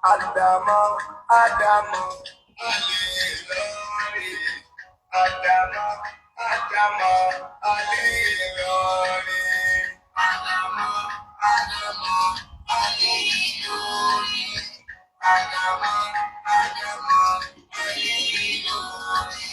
Adamo, Adamo, Alilori. Adamo, Adamo, Alilori. Adamo, Adamo, Alilori. Adamo, Adamo, Alilori.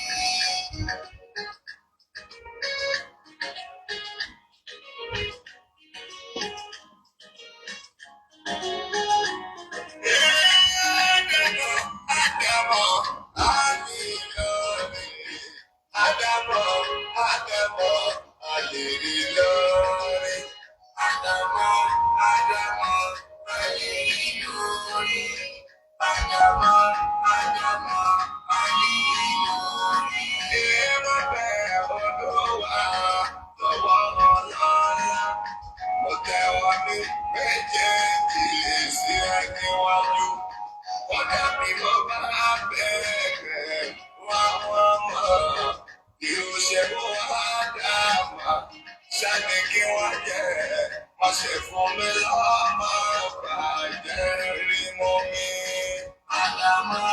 Ọ̀dà bí mo bá bẹ̀rẹ̀ wá wọ́n mọ̀, irú ṣe mo wá dàmà, ṣáni kí wọ́n jẹ́, wọ́n ṣe fún mi lọ́mọ bàjẹ́ rí mọ́ mi. Àdàmọ́,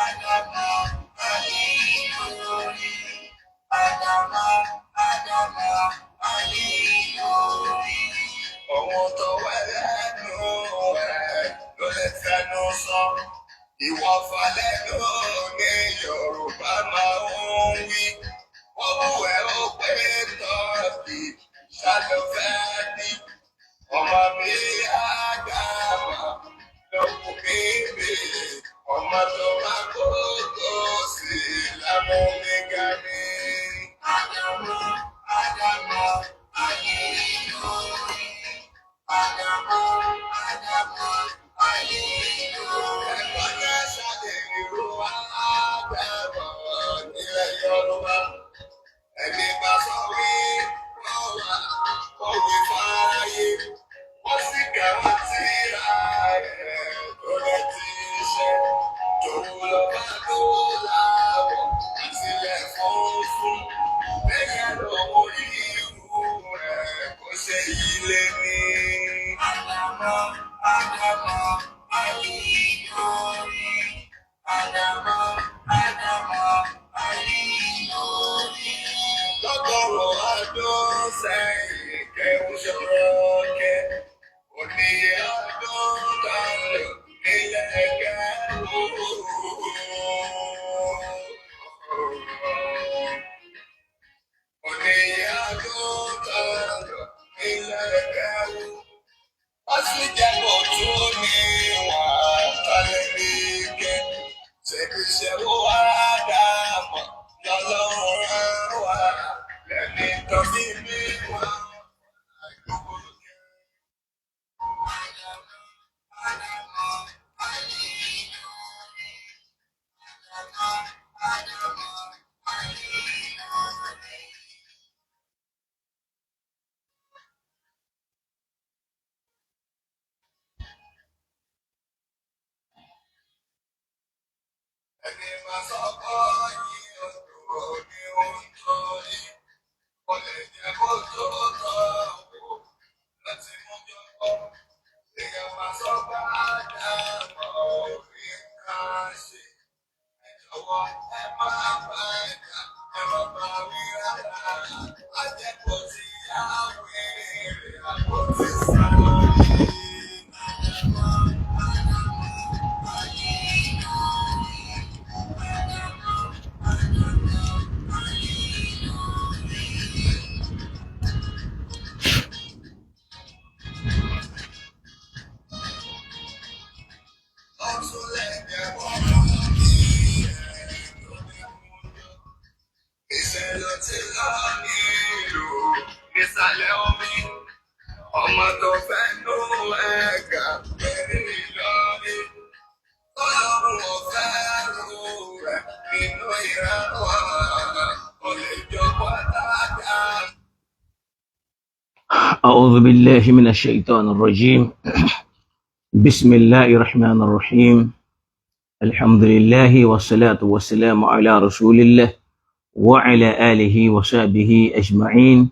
àdàmọ́, ayé lórí. Àdàmọ́, àdàmọ́, ayé lórí. Ohun tó wẹ̀ lẹ́nu ẹ̀ ló lè fẹnu sọ. Ìwọ̀fà lẹ́nu ní Yorùbá máa ń wí. Owó ẹ̀ ó pé tọ́ọ̀kì ṣàlùfẹ́ ní. Ọmọ mi Ádámà ló kù bíbí. Ọmọ tó máa kó tó sí lámúmígá ní. Ádámọ̀, Ádámọ̀, ayé lórí. Ádámọ̀, Ádámọ̀, ayé lórí. Ẹ̀gbọ́n náà ṣàdéhìrò Ádámọ̀ nílẹ̀ Yorùbá. Ẹni bá sọ wí, wọ́n wà, wọ́n wí fáráyé. Wọ́n sì kẹ́wọ́n tí ra rẹ̀ tó lè ti ṣe. Tòun lọ bá tó láwọ̀ àtìlẹ̀ funfun. Bẹ́ẹ̀ lọ́wọ́ irú rẹ̀ kò ṣe yí lé ní. Àdàmọ̀, Àdàmọ̀, ayé lórí. Àdàmọ̀, Àdàmọ̀, ayé lórí. Lọ́gọ́rùn-ún ọdún sẹ́yìn kẹ́hún ṣọ̀rọ̀ kẹ́. Oníyẹ ọdún kan lò nílẹ̀ kẹ́hún. Oníyẹ ọdún kan lò nílẹ̀ kẹ́hún. Wọ́n sì jẹ́ kó tún ní wọ́n kálẹ̀ ní ike. Ṣèbí ṣe wó Ádámọ̀ lọ́lọ́run rán wá. Lẹ́ni tó bí mi wá. Ẹni máa sọ́kọ́ yìí ọdún ní oúnjẹ yìí. Kò lè jẹ́ kó tó tọ́ wò láti mú jọ́kọ́. Èèyàn máa sọ pé Ádámọ̀ orí nǹkan ṣe. Ẹ jọ̀wọ́ ẹ máa bá ẹ̀dá, ẹ má bá wí rárá. Ajẹ́kọ̀ọ́ ti yá wèrè, àpò ti sáré. Ìṣẹ̀lẹ̀ tí lọ nílùú ìsàlẹ̀ omi, ọmọ tó fẹ́ nú ẹ̀gà pẹ̀lú Ìlọrin. Ọlọ́run ò fẹ́ rú rẹ̀ nínú ìrànwọ́, kò lè jọ̀wọ́ dáadáa. أعوذ بالله من الشيطان الرجيم. بسم الله الرحمن الرحيم. الحمد لله والصلاة والسلام على رسول الله وعلى آله وصحبه أجمعين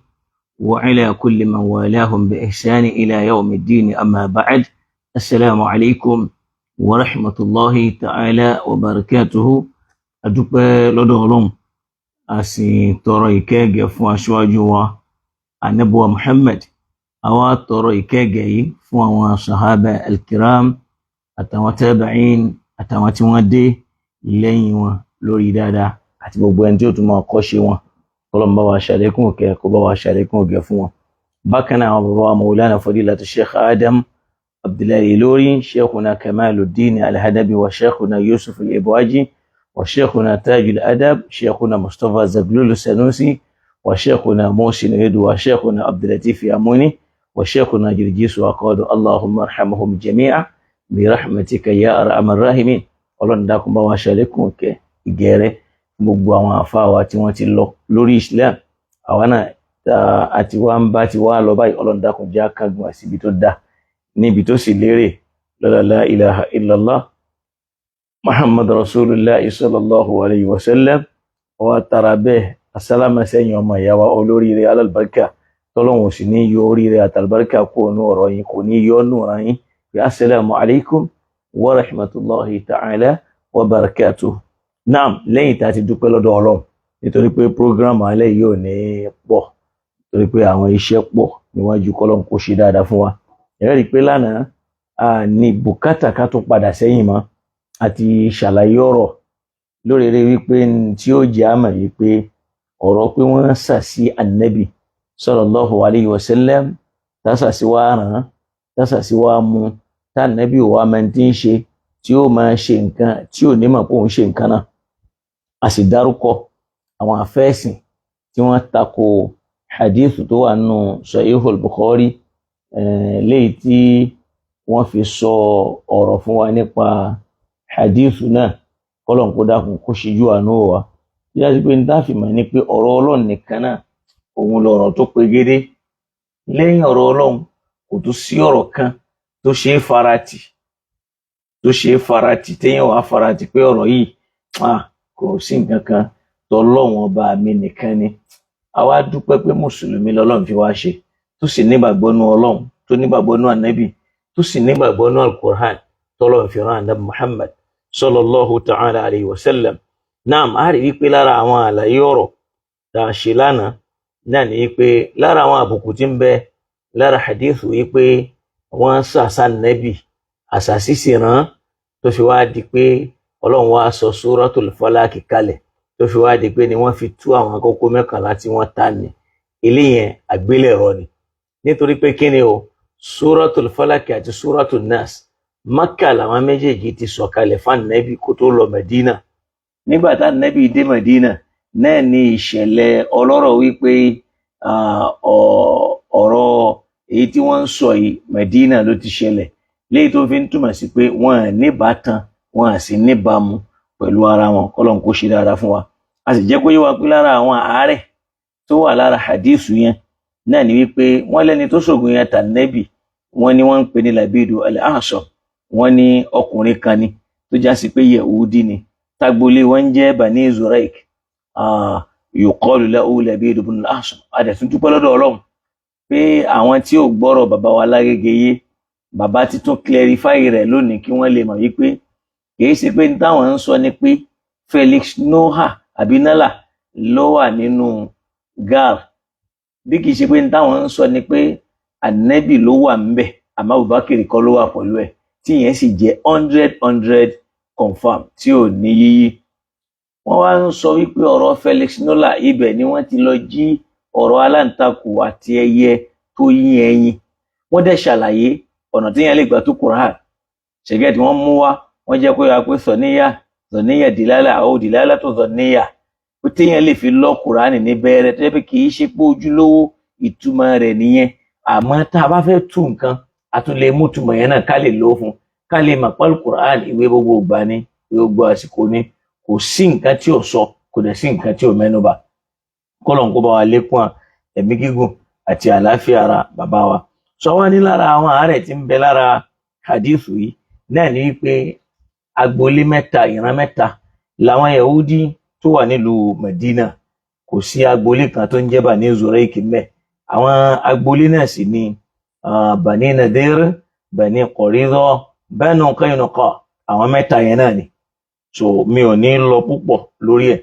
وعلى كل من والاهم بإحسان إلى يوم الدين. أما بعد، السلام عليكم wa rahmatullahi ta'ala wa barakatuhu. Adúpẹ́ lọ́dọ̀ Ọlọ́run, a sì tọrọ ìkẹ́gẹ́ fún aṣíwájú wa Ànábì wa Muhammad. A wá tọrọ ìkẹ́gẹ́ yìí fún àwọn sahaba al-kiram àtàwọn tabi'in àtàwọn tí wọ́n dé lẹ́yìn wọn lórí dáadáa àti gbogbo ẹni tí ó tún máa kọ́ṣe wọn. Ọlọ́run bá wa ṣàlékún òkè, kó bá wa ṣàlékún òkè fún wọn. Bákan náà àwọn bàbá wa Maulana Fadilatu Sheikh Adam Abdullahi Ilori, Sheikhuna Kamaluddin Al-Hadabi wa Sheikhuna Yusuf Al-Ibwaji wa Sheikhuna Tajul Adab, Sheikhuna Mustafa Zaglulu Sanusi wa Sheikhuna Muhsin Edu wa Sheikhuna Abdulatif Amuni wa Sheikhuna Jirjisu Aqadu. Allahumma arhamhum jami'a bi rahmatika ya arhamar rahimin. Ọlọ́run dákun bá wa ṣàlékún òkè ìgẹ̀rẹ́ gbogbo àwọn àfáà wa tí wọ́n ti lọ lórí Islam. Àwa náà àti wá ń bá ti wá lọ báyìí, Ọlọ́run dákun jẹ́ àkàgùn àsìbí tó dá níbi tó sì lérè. La ilaha illallah Muhammad Rasulullah sallallahu alayhi wa sallam. Wa tara bẹ́ẹ̀ asálàmà sẹ́yìn ọmọ ìyá wa olóríire alálùbáríkà tọ́lọ́hun sì ní yọ oríire àtàlùbáríkà kó nú ọ̀rọ̀ yín, kò ní yọ nú ọ̀rọ̀ yín. Assalamu alaikum wa rahmatullahi ta'ala wa barakatuh. Naam, lẹ́yìn tá ti dúpẹ́ lọ́dọ̀ Ọlọ́run nítorí pé program alẹ́ yìí ò ní pọ̀, nítorí pé àwọn iṣẹ́ pọ̀ níwájú kọ́lọ́run kó ṣe dáadáa fún wa. Ẹ rí pé lánàá a ní bùkátà ká tún padà sẹ́yìn mọ́ àti ṣàlàyé ọ̀rọ̀ lórí rẹ̀ wípé tí ó jẹ́ àmà wípé ọ̀rọ̀ pé wọ́n sà sí Annabi sallallahu alayhi wa sallam, tásà sí wá ràn, tásà sí wá mú, tá Annabi ò wá máa ti ń ṣe, tí ó máa ṣe nǹkan tí ò ní mọ̀ pé òun ṣe nǹkan náà. A sì dárúkọ àwọn àfẹ́sìn tí wọ́n tako hadith tó wà nínú Sahihul Bukhari, léyìí tí wọ́n fi sọ ọ̀rọ̀ fún wa nípa hadith náà. Kọ́lọ́run kó dákun kó ṣíjú àánú wa. Tí a sì pé ní táàfì mọ̀ ní pé ọ̀rọ̀ Ọlọ́run nìkan náà òun lọ̀rọ̀ tó pegedé. Lẹ́yìn ọ̀rọ̀ Ọlọ́run kò tún sí ọ̀rọ̀ kan tó ṣe é farati, téèyàn wá farati pé ọ̀rọ̀ yìí kò sí nǹkan kan tọ́lọ́run ọba mi nìkan ni. A wá dúpẹ́ pé mùsùlùmí lọ́lọ́run fi wá ṣe, tó sì nígbàgbọ́ nú Ọlọ́run, tó nígbàgbọ́ nú Ànábì, tó sì nígbàgbọ́ nú Al-Qur'an tọ́lọ́run fi rán Ànábì Muhammad sallallahu ta'ala alayhi wa sallam. Naam, a rí wípé lára àwọn àlàyé ọ̀rọ̀ tá a ṣe lánàá náà ni wípé lára àwọn àbùkù tí ń bẹ lára hadithu wípé wọ́n sàṣà Ànábì àṣàṣì sì rán, tó fi wá di pé Ọlọ́run wá sọ Suratul Falaq kalẹ̀, tó fi wá di pé ni wọ́n fi tú àwọn kókó 11 tí wọ́n ta ní. Eléyẹn àgbélẹ̀rọ ni, nítorí pé kí ni o, Suratul Falaq àti Suratul Nas, Makkah làwọn méjèèjì ti sọ̀kalẹ̀ fún Ànábì kó tó lọ Medina. Nígbà tá Ànábì dé Medina náà ni ìṣẹ̀lẹ̀ ọlọ́rọ̀ wípé ọ̀rọ̀ èyí tí wọ́n ń sọ yìí Medina ló ti ṣẹlẹ̀, léyìí tó fi ń túmọ̀ sí pé wọ́n níbàtàn, wọ́n sì níbàmú pẹ̀lú ara wọn. Kọ́lọ́run kó ṣe dáadáa fún wa. A sì jẹ́ kó yé wa pé lára àwọn àárẹ̀ tó wà lára hadithu yẹn náà ni wípé wọ́n lẹ́ni tó ṣògùn yẹn tà Ànábì, wọ́n ní wọ́n ń pè ní Labidu al-Ahsam. Wọ́n ní ọkùnrin kan ni tó já sí pé Yahudi ni, tagbolé wọ́n jẹ́ Bani Zuraik, yuqalu lahu Labidu ibn al-Ahsam. A dẹ̀ tún dúpẹ́ lọ́dọ̀ Ọlọ́run pé àwọn tí ò gbọ́rọ̀ bàbá wa Lágége yé, bàbá ti tún clarify rẹ̀ lónìí kí wọ́n lè mọ̀ wípé kìí ṣe pé ní táwọn ń sọ ni pé Felix Noha àbí Nala ló wà nínú gar, bí kìí ṣe pé ní táwọn ń sọ ni pé Ànábì ló wà ńbẹ̀ àmọ́ Abubakar kọ́ ló wà pẹ̀lú ẹ̀, tí ìyẹn sì jẹ́ 100 confirm tí ò ní yíyí. Wọ́n wá ń sọ wípé ọ̀rọ̀ Felix Nola ibẹ̀ ni wọ́n ti lọ jí ọ̀rọ̀ aláǹtakùn àti ẹyẹ tó yín ẹyin. Wọ́n dẹ̀ ṣàlàyé ọ̀nà tí yẹn lè gbà tó Quran ṣẹ̀gẹ́ tí wọ́n mú wá. Wọ́n jẹ́ pé wá pé zọ̀níyà dìlálà àwọn dìlálà tó zọ̀níyà pé téèyàn lè fi lọ Quran ní bẹ̀rẹ̀, tó yẹ pé kì í ṣe pé ojúlówó ìtumọ̀ rẹ̀ nìyẹn. Àmọ́ tá a bá fẹ́ tú nǹkan a tún lè mú ìtumọ̀ yẹn náà ká lè lò fún, ká lè mọ̀ pé Quran ìwé gbogbo ìgbà ni, ìwé gbogbo àsìkò ni, kò sí nǹkan tí ò sọ, kò dẹ̀ sí nǹkan tí ò mẹ́nubà. Kọ́lọ́run kó bá wa lékún ẹ̀mí gígùn àti àlàáfíà ara bàbá wa. Sọ wá ní lára àwọn àárẹ̀ tí ń bẹ lára hadith yìí náà ni wípé agboolé mẹ́ta, ìran mẹ́ta làwọn Yahudi tó wà nílùú Medina. Kò sí agboolé kan tó ń jẹ́ Bani Zuraik ńbẹ̀. Àwọn agboolé náà sì ni Bani Nadir, Bani Qurayza, Banu Qaynuqa àwọn mẹ́ta yẹn náà ni. So mi ò ní lọ púpọ̀ lórí ẹ̀.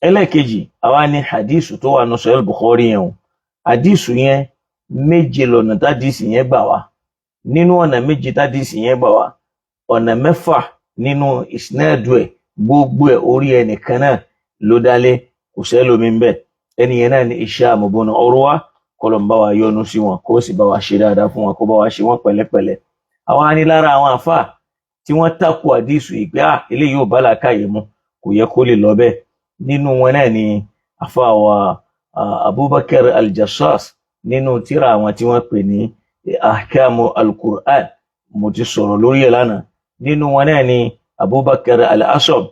Ẹlẹ́ẹ̀kejì, àwa ní hadith tó wà ní Sahih Bukhari yẹn o. Hadith yẹn méje lọ́nà tádìsì yẹn gbà wá. Nínú ọ̀nà méje tádìsì yẹn gbà wá, ọ̀nà mẹ́fà nínú ìsìnàdù ẹ̀ gbogbo ẹ̀ orí ẹnìkan náà ló dálé, kò sẹ́lómi ń bẹ̀. Ẹni yẹn náà ni Hisham ibn Urwa, kọ́lọ̀ ń bá wa yọ́nú sí wọn, kó sì bá wa ṣe dáadáa fún wọn, kó bá wa ṣe wọn pẹ̀lẹ́pẹ̀lẹ́. Àwa ní lára àwọn àfáà tí wọ́n takò àdìsù yìí pé eléyìí ò bá làákàyè mu, kò yẹ kó lè lọ bẹ́ẹ̀. Nínú wọn náà ni àfáà wa Abubakar al-Jassas nínú tírà àwọn tí wọ́n pè ní Ahkamu al-Qur'an, mo ti sọ̀rọ̀ lórí ẹ̀ lánàá. Nínú wọn náà ni Abubakar al-Asab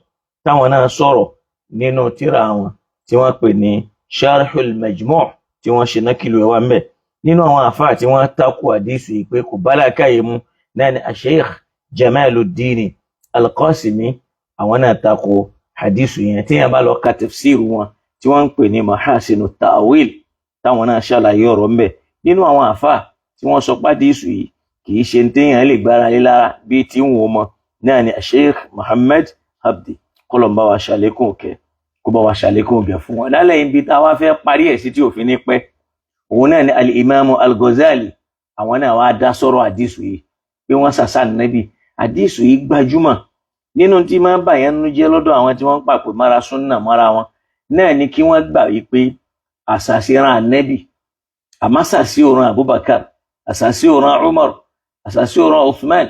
táwọn náà sọ̀rọ̀ nínú tírà àwọn tí wọ́n pè ní Sharhul Majmu' tí wọ́n ṣe nákìlú ẹwà ńbẹ̀. Nínú àwọn àfáà tí wọ́n takò àdìsù yìí pé kò bá làákàyè mu náà ni Sheikh Jamaluddin al-Qasimi, àwọn náà takò hadithu yẹn. Tí yẹn bá lọ ka tafsir wọn tí wọ́n ń pè ní Mahasinu Ta'wil, táwọn náà ṣàlàyé ọ̀rọ̀ ńbẹ̀. Nínú àwọn àfáà tí wọ́n sọ pé hadithu yìí kì í ṣe téèyàn lè gbára lé lára bíi tí ń wò mọ́ náà ni Sheikh Muhammad Abdi, kọ́lọ̀ ń bá wa ṣàlékún òkè, kó bá wa ṣàlékún òkè fún wọn. Lálẹ́ ibi tá a wá fẹ́ parí ẹ̀ sí tí òfin ní pẹ́, òun náà ni al-Imam al-Ghazali, àwọn náà wá dá sọ̀rọ̀ hadithu yìí pé wọ́n sàṣà nẹ́bì. Hadithu yìí gbajúmọ̀ nínú tí máa ń bà yẹn nínú jẹ́ lọ́dọ̀ àwọn tí wọ́n ń pàpè mára súnnà mọ́ra wọn náà ni kí wọ́n gbà wípé àṣàṣì ran ànẹ́bì, àmọ́ àṣàṣì ò ran Abubakar, àṣàṣì ò ran Umar, àṣàṣì ò ran Uthman,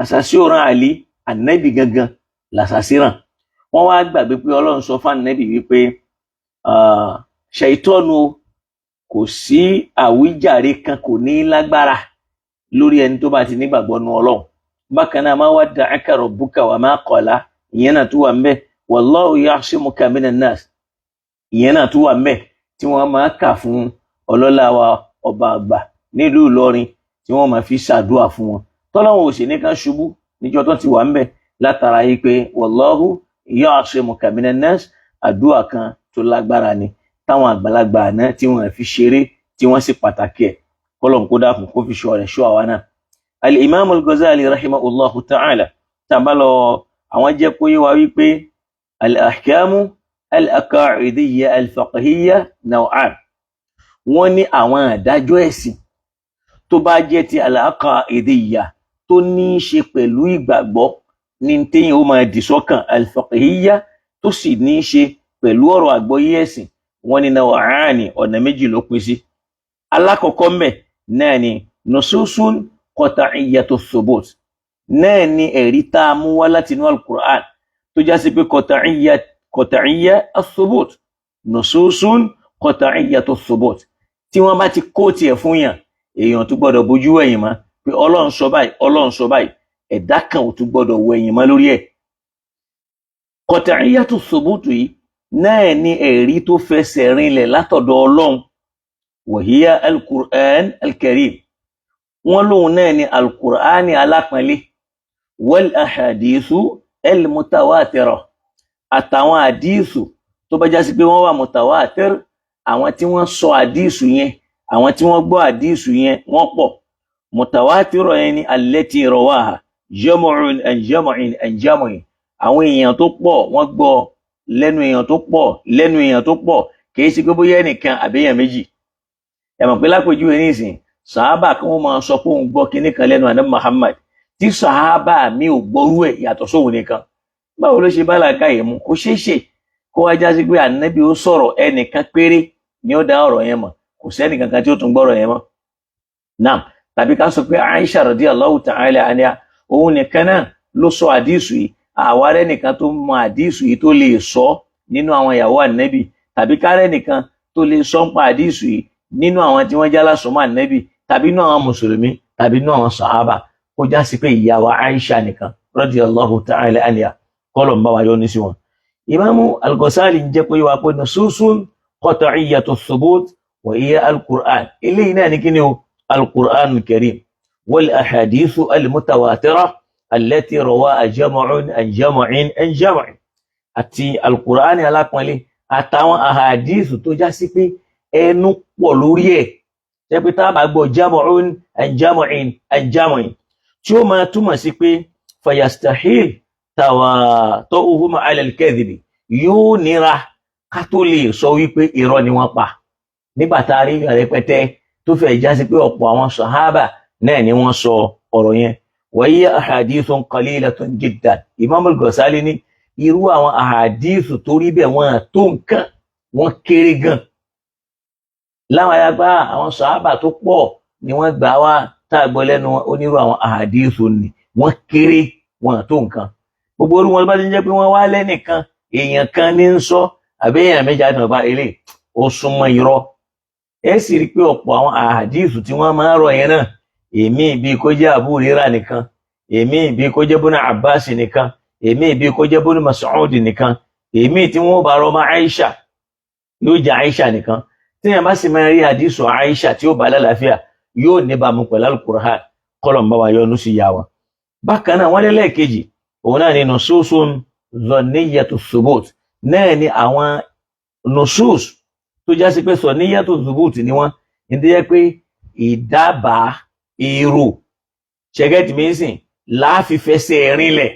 àṣàṣì ò ran Ali, ànẹ́bì gangan làṣàṣì ràn. Wọ́n wá gbàgbé pé Ọlọ́run sọ fún ànẹ́bì wípé ṣàìtọ́nu kò sí àwíjàre kan, kò ní lágbára lórí ẹni tó bá ti nígbàgbọ́ nu Ọlọ́run. Bákan náà, ma wadda'aka rabbuka wa ma qala, ìyẹn náà tó wà ńbẹ̀. Wallahu ya'simuka minan nas, ìyẹn náà tó wà ńbẹ̀, tí wọ́n máa kà fún ọlọ́lá wa ọba àgbà nílùú Ìlọrin, tí wọ́n máa fi ṣàdúà fún wọn. Tọ́lọ́run ò sì ní kán ṣubú níjọ́ tó ti wà ńbẹ̀ látara yìí pé wallahu ya'simuka minan nas, àdúà kan tó lágbára ni táwọn àgbàlagbà àná tí wọ́n fi ṣeré, tí wọ́n sì pàtàkì ẹ̀. Kọ́lọ́run kó dákun kó fi ṣọ́ rẹ̀ ṣọ́ àwa náà. Al-Imam al-Ghazali rahimahullahu ta'ala, tàbálọ àwọn jẹ́ kó yé wa wípé al-ahkamu al-aqa'idiyya al-fiqhiyya naw'an. Wọ́n ní àwọn àdájọ́ ẹ̀sìn tó bá jẹ́ ti al-aqa'idiyya tó ní í ṣe pẹ̀lú ìgbàgbọ́ ní téèyàn ó máa dì sọ́kàn, al-fiqhiyya tó sì ní í ṣe pẹ̀lú ọ̀rọ̀ àgbọ́yé ẹ̀sìn. Wọ́n ní naw'ani, ọ̀nà méjì ló pín sí. Alákọ̀ọ́kọ́ ńbẹ̀ náà ni nususun qat'iyyatu thubut, náà ni ẹ̀rí tá a mú wá láti inú al-Qur'an tó já sí pé qat'iyya ath-thubut, nususun qat'iyyatu thubut. Tí wọ́n bá ti kó tiẹ̀ fún yàn, èèyàn tó gbọ́dọ̀ bójú ẹ̀yìn mọ́ pé Ọlọ́run sọ báyìí, Ọlọ́run sọ báyìí, ẹ̀dá kan ò tún gbọ́dọ̀ wọ ẹ̀yìn mọ́ lórí ẹ̀. Qat'iyyatu thubut yìí náà ni ẹ̀rí tó fẹsẹ̀ rinlẹ̀ látọ̀dọ̀ Ọlọ́run, wa hiya al-Qur'an al-Karim. Wọ́n lóhun náà ni al-Qur'ani alápọ̀nlé, wal ahadithu al-mutawatira, àtàwọn àdísù tó bá jásí pé wọ́n wà mutawatir, àwọn tí wọ́n sọ àdísù yẹn, àwọn tí wọ́n gbọ́ àdísù yẹn wọ́n pọ̀. Mutawatir yẹn ni allati rawaha jam'un an jam'in an jam'in, àwọn èèyàn tó pọ̀ wọ́n gbọ́ lẹ́nu èèyàn tó pọ̀ lẹ́nu èèyàn tó pọ̀, kìí sí pé bóyá ẹnìkan àbẹ́yàn méjì. Ẹ mọ̀ pé lápèjúwe nísìn, sàhábà kí wọ́n máa sọ pé òun gbọ́ kinní kan lẹ́nu Ànábì Muhammad, tí sàhábà mi ò gbọ́rú ẹ̀ yàtọ̀ sóhun nìkan. Báwo ló ṣe bá làákàyè mu? Kò ṣeé ṣe kó wá já sí pé Ànábì ó sọ̀rọ̀, ẹnìkan péré ni ó dá ọ̀rọ̀ yẹn mọ̀, kò sẹ́ni kankan tí ó tún gbọ́rọ̀ yẹn mọ́. Naam, tàbí ká sọ pé Aisha radiyallahu ta'ala anha, òun nìkan náà ló sọ àdísù yìí, àwárẹ́ nìkan tó mọ àdísù yìí tó lè sọ nínú àwọn ìyàwó Ànábì, tàbí kárẹ́ nìkan tó lè sọ ń pa àdísù yìí nínú àwọn tí wọ́n jálá sọmọ Ànábì, tàbí nínú àwọn mùsùlùmí, tàbí nínú àwọn sàhábà, kó já sí pé ìyàwó Aisha nìkan radiyallahu ta'ala anha, kọ́lọ̀ ń bá wa yọ ní sí wọn. Imamu al-Ghazali ń jẹ́ pé wá pé nususun qat'iyyatu thubut wa hiya al-Qur'an, eléyìí náà ní kí ni o, al-Qur'an al-Karim, wal ahadithu al-mutawatira allati rawaha jam'un an jam'in an jam'in, àti al-Qur'an alápọ̀nlé àtàwọn ahadithu tó já sí pé ẹnu pọ̀ lórí ẹ̀, jẹ́ pé tá a bá gbọ́ jam'un an jam'in an jam'in, tí ó máa túmọ̀ sí pé fayastahil tawatuhum ala al-kadhibi yóò nira ká tó lè sọ wípé irọ́ ni wọ́n pa nígbà tá a rí rẹpẹtẹ tó fẹ́ já sí pé ọ̀pọ̀ àwọn sàhábà náà ni wọ́n sọ ọ̀rọ̀ yẹn. wa hiya ahadithun qalilatun jiddan. Imam al-Ghazali ní irú àwọn ahadithu tó rí bẹ́ẹ̀ wọ́n tó nǹkan, wọ́n kéré gan. Láwọn ayágbá àwọn sàhábà tó pọ̀ ni wọ́n gbà wá tá a gbọ́ lẹ́nu onírú àwọn ahadithu ni wọ́n kéré, wọ́n tó nǹkan. Gbogbo orú wọn bá ti jẹ́ pé wọ́n wá lẹ́nìkan, èèyàn kan ní ń sọ àbí èèyàn méjì àdùnnà ilé ó súnmọ́ irọ́. Ẹ sì rí pé ọ̀pọ̀ àwọn ahadithu tí wọ́n máa ń rọ yẹn náà, èmi bí kó jẹ́ Abu Hurairah nìkan, èmi bí kó jẹ́ Ibn Abbas nìkan, èmi bí kó jẹ́ Ibn Mas'ud nìkan, èmi tí wọ́n bá rọ mọ́ Aisha yóò jẹ́ Aisha nìkan. Tí èèyàn bá sì máa rí hadithu Aisha tí ó bá lálàáfíà yóò níbàámu pẹ̀lú Al-Qur'an, kọ́lọ̀ ń bá wa yọ́nú sí yá wa. Bákan náà wọ́n lẹ́lẹ́kejì òun náà ni nususun zonniyatu thubut, náà ni àwọn nusus tó já sí pé zonniyatu thubut ni wọ́n ní tó jẹ́ pé ìdábàá èrò ṣẹgẹ́tì mẹ́sìn láàfífẹsẹ̀ rinlẹ̀,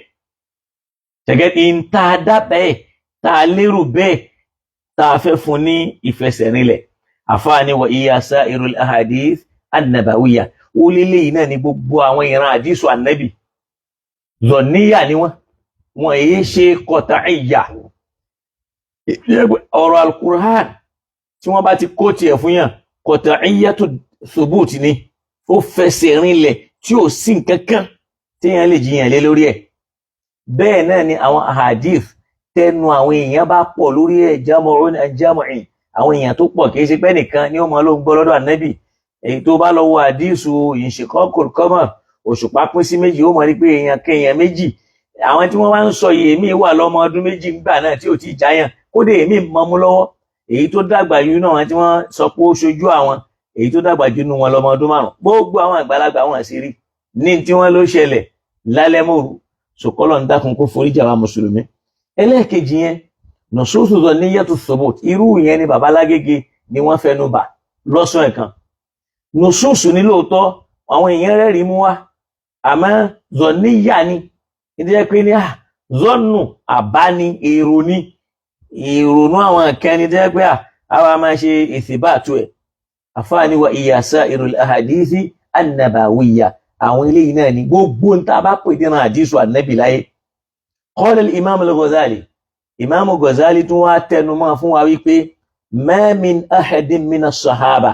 ṣẹgẹ́tì ń ta dábàá ẹ̀ tá a lérò bẹ́ẹ̀ tá a fẹ́ fún ní ìfẹsẹ̀ rinlẹ̀. Àfáàní wa iya sa'irul ahadith annabawiyya, ó lélẹ̀ yìí náà ni gbogbo àwọn ìran àdísù ànábì zọ̀níyà ni wọ́n èyí ṣe qat'iyya. Ọ̀rọ̀ Al-Qur'an tí wọ́n bá ti kó tiẹ̀ fún yàn qat'iyyatu thubut ni, ó fẹsẹ̀ rinlẹ̀ tí ò sí nǹkankan tí yàn lè jiyàn lé lórí ẹ̀. Bẹ́ẹ̀ náà ni àwọn ahadith tẹnu àwọn èèyàn bá pọ̀ lórí ẹ̀ jam'un jam'in, àwọn èèyàn tó pọ̀ kìí ṣe pé nìkan ni ó mọ ló ń gbọ́ lọ́dọ̀ ànábì. Èyí tó bá lọ wo àdísù inshiqaqul qamar, òṣùpá pín sí méjì, ó mọ̀ rí pé èèyàn kéèyàn méjì. Àwọn tí wọ́n wá ń sọ yìí èmi wà lọ́mọ ọdún méjì ńgbà náà tí ò ti jáyàn, kódé èmi mọ́mú lọ́wọ́. Èyí tó dàgbà jù náà tí wọ́n sọ pé ó ṣojú àwọn, èyí tó dàgbà jù nú wọn lọ́mọ ọdún 5. Gbogbo àwọn àgbàlagbà wọn sì rí ní tí wọ́n ló ṣẹlẹ̀ lálẹ́ mòru. Sòkọ́lọ̀ ń dákun kó foríjì àwa mùsùlùmí. Ẹlẹ́ẹ̀kejì yẹn nususu zonniyatu thubut, irú yẹn ni Baba Lágége ni wọ́n fẹnu bà lọ́sàn ẹ̀kan. Nususu ní lóòótọ́ àwọn èèyàn rẹ́rìí mú wá, àmọ́ zọ̀níyà ni ìdíjẹ́ pé ní zọ́nù àbá ni, èrò ni, ìrònú àwọn nǹkan ni jẹ́ pé àwa máa ṣe ìsìbáàtú ẹ̀. Àfáàní wa iya sa'irul ahadithi annabawiyya, àwọn eléyìí náà ni gbogbo ń tá a bá pè dínà àdísù ànábì láyé. Qala al-Imam al-Ghazali, Imam Ghazali tún wá tẹnumọ́ fún wa wípé ma min ahadin mina sahaba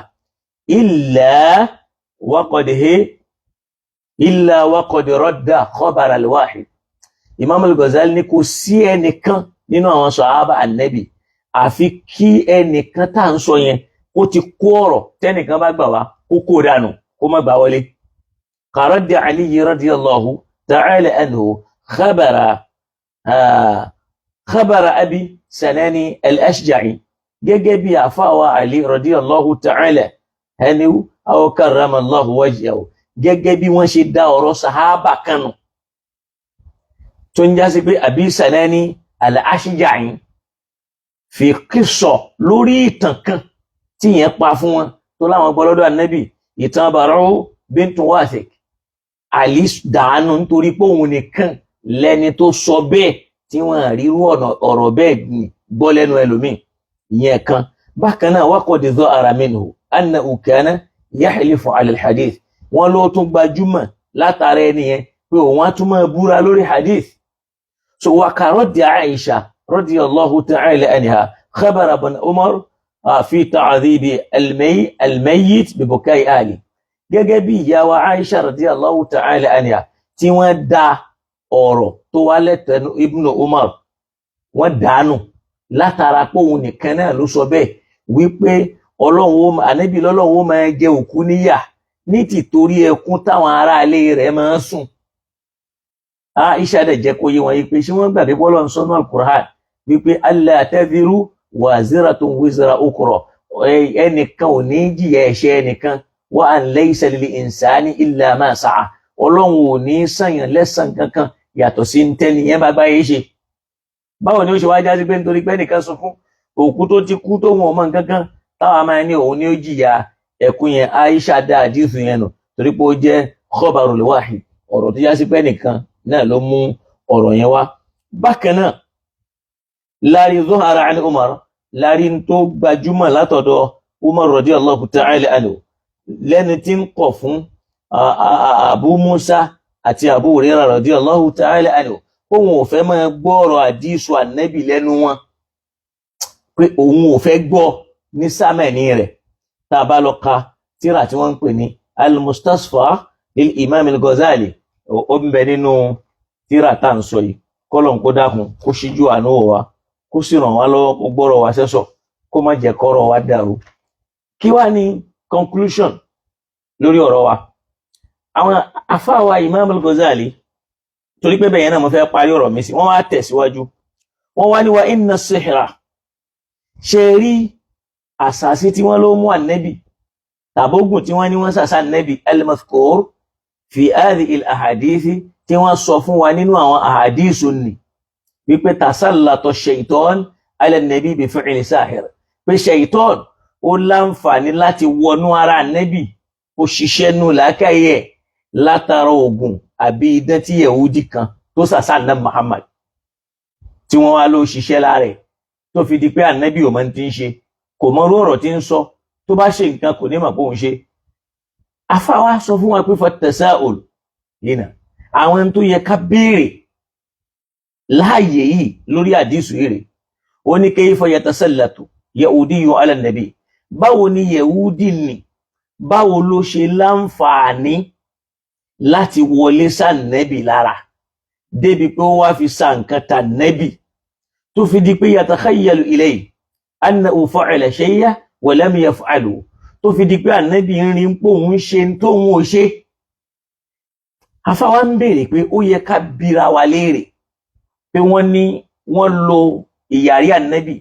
illa waqad radda khabar al-wahid. Imam al-Ghazali ní kò sí ẹnìkan nínú àwọn sahaba annabi àfi kí ẹnìkan tá ń sọ yẹn kó ti kó ọ̀rọ̀ tẹ́nìkan bá gbà wá kó kó dànù kó má gbà wọlé. Qaraddi Ali radiyallahu ta'ala anhu khabara abi Sanani al-Ashja'i, gẹ́gẹ́ bí àfáwà Ali radiyallahu ta'ala anhu aw karramallahu wajhahu, gẹ́gẹ́ bí wọ́n ṣe dá ọ̀rọ̀ sahaba kanu tó ń já sí pé Abi Sanani al-Ashja'i fi qissa lórí ìtàn kan tí yẹn pa fún wọn tó láwọn gbọ́lọ́dọ̀ Ànábì, ìtàn Bara'u bintu Wathiq. Ali dànù nítorí pé òun nìkan lẹ́ni tó sọ bẹ́ẹ̀ tí wọ́n ríru ọ̀rọ̀ bẹ́ẹ̀ gbọ́ lẹ́nu ẹlòmíì, ìyẹn kan. Bákan náà waqad dha'ara minhu annahu kana yahlifu 'ala al-hadith, wọ́n ló tún gbajúmọ̀ látara ẹni yẹn pé òun á tún máa búra lórí hadith. So wa karaddi Aisha radiyallahu ta'ala anha khabara ibn Umar fi ta'dhibi al-mayyit bi bukai ahli, gẹ́gẹ́ bí ìyá wa Aisha radiyallahu ta'ala anha tí wọ́n dá ọ̀rọ̀ tó wá lẹ́tẹ̀ẹ́nu Ibn Umar, wọ́n dànù látara pé òun nìkan náà ló sọ bẹ́ẹ̀ wípé Ànábì lọ́lọ́run ó máa jẹ òkú níyà ní tìtorí ẹkún táwọn ará ilé rẹ̀ máa ń sùn. Aisha dẹ̀ jẹ́ kó yé wọn yí pé ṣé wọ́n gbàgbé bọ́lọ̀ ń sọ́nà Al-Qur'an wípé alla taziru waziratun wizra ukhra, ẹnìkan ò ní jìyà ẹ̀ṣẹ̀ ẹnìkan, wa an laysa lil insani illa ma sa'a, Ọlọ́run ò ní sànyàn lẹ́sàn kankan yàtọ̀ sí tẹ́ni yẹn bá gbáyé ṣe. Báwo ni ó ṣe wá já sí pé nítorí pé nìkan sunkún òkú tó ti kú tó wọn ọmọ nǹkankan táwa máa ní òun ní ó jìyà ẹkún yẹn? Aisha dá àdífù yẹn nù torí pé ó jẹ́ khabarul wahid, ọ̀rọ̀ tó já sí pé nìkan náà ló mú ọ̀rọ̀ yẹn wá. Bákan náà láàrí zuhara an Umar, láàrí tó gbajúmọ̀ látọ̀dọ̀ Umar radiyallahu ta'ala anhu lẹ́ni tí ń kọ̀ fún Abu Musa àti Abu Hurairah radiyallahu ta'ala anhu òun ò fẹ́ máa gbọ́ ọ̀rọ̀ àdísù ànẹ́bì lẹ́nu wọn, pé òun ò fẹ́ gbọ́ ní sámẹ̀ní rẹ̀. Tá a bá lọ ka tírà tí wọ́n ń pè ní al-Mustasfa lil Imam al-Ghazali, ó ń bẹ nínú tírà tá à ń sọ yìí. Kọ́lọ̀ ń kó dákun kó ṣíjú àánú wa, kó sì ràn wá lọ́wọ́, kó gbọ́rọ̀ wa sẹ́sọ̀, kó má jẹ́ kọ́rọ̀ wa dàrú. Kí wá ní conclusion lórí ọ̀rọ̀ wa? Àwọn àfáà Imam al-Ghazali, torí pé bẹ́ẹ̀ náà mo fẹ́ parí ọ̀rọ̀ mi sí, wọ́n wá tẹ̀síwájú. Wọ́n wá ní wa inna sihra, ṣe rí àsàsí tí wọ́n ló mú ànẹ́bì tàbógùn tí wọ́n ní wọ́n sàsá ànẹ́bì al-mazkur fi hadhihi al-ahadithi, tí wọ́n sọ fún wa nínú àwọn ahadisu ni wípé tasallata shaitan ala an-nabi bi fi'li sahir, pé shaitan ó láǹfààní láti wọnú ara ànẹ́bì, ó ṣiṣẹ́ nù làákàyè látara ogun àbí idán tí Yehudi kan tó sàsá ànẹ́bì Muhammad, tí wọ́n wá ló ṣiṣẹ́ lára ẹ̀ tó fi di pé ànẹ́bì ò mọ̀ tí ń ṣe, kò mọ orú ọ̀rọ̀ tí ń sọ, tó bá ṣe nǹkan kò ní mọ̀ pé òun ṣe. Afáwa sọ fún wa pé fatasa'ul yìí, àwọn tó yẹ ká béèrè láàyè yìí lórí àdísù yìí rẹ̀. Ó ní kayfa yatasallatu Yahudiyyun ala an-nabi, báwo ni Yehudi ni, báwo ló ṣe láǹfààní láti wọlé sànẹ́bì lára débi pé ó wá fi sa nǹkan ta nẹ́bì, tó fi di pé yatakhayyalu ilayhi annahu fa'ala shay'an wa lam yaf'alu, tó fi di pé ànẹ́bì ń rí pé òun ṣe tóun ò ṣe. Afáwa ń béèrè pé ó yẹ ká bira wa léèrè pé wọ́n ní wọ́n lo ìyàrí ànẹ́bì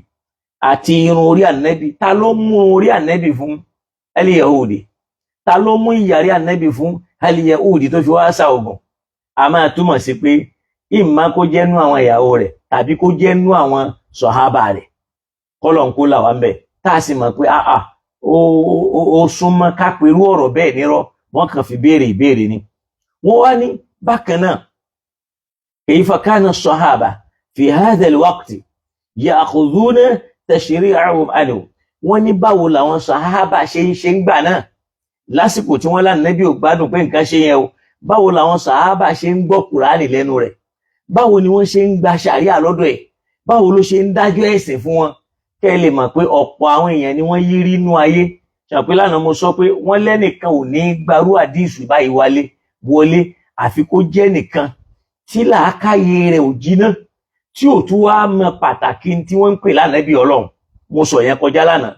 àti irun orí ànẹ́bì, ta ló mú orí ànẹ́bì fún al-Yahudi, ta ló mú ìyàrí ànẹ́bì fún al-Yahudi tó fi wá sá ogun? A máa túmọ̀ sí pé ìmá kó jẹ́nú àwọn ìyàwó rẹ̀ tàbí kó jẹ́nú àwọn sọ̀hábà rẹ̀. Kọ́lọ̀ ń kó là wá ń bẹ̀, tá a sì mọ̀ pé ó súnmọ́ ká perú ọ̀rọ̀ bẹ́ẹ̀ nírọ́, wọ́n kàn fi béèrè ìbéèrè ni. Wọ́n wá ní bákan náà, kayfa kana as-sahaba fi hadha al-waqti ya'khudhuna tashri'ahum anhu, wọ́n ní báwo làwọn sàhábà ṣe ń gbà náà lásìkò tí wọ́n l'Ànábì ò gbádùn pé nǹkan ṣe yẹn o, báwo làwọn sàhábà ṣe ń gbọ́ Kùránì lẹ́nu rẹ̀, báwo ni wọ́n ṣe ń gba ṣàríà lọ́dọ̀ ẹ̀, báwo ló ṣe ń dájọ́ ẹ̀sìn fún wọn. Kẹ́ ẹ lè mọ̀ pé ọ̀pọ̀ àwọn èèyàn ni wọ́n yí rí inú ayé. Ṣàpé lánàá mo sọ pé wọ́n lẹ́nìkan ò ní gbarú àdísù báyìí wọlé àfi kó jẹ́ nìkan tí làákàyè rẹ̀ ò jiná, tí ò tún wá mọ pàtàkì tí wọ́n ń pè l'Ànábì Ọlọ́run. Mo sọ yẹn kọjá lánàá.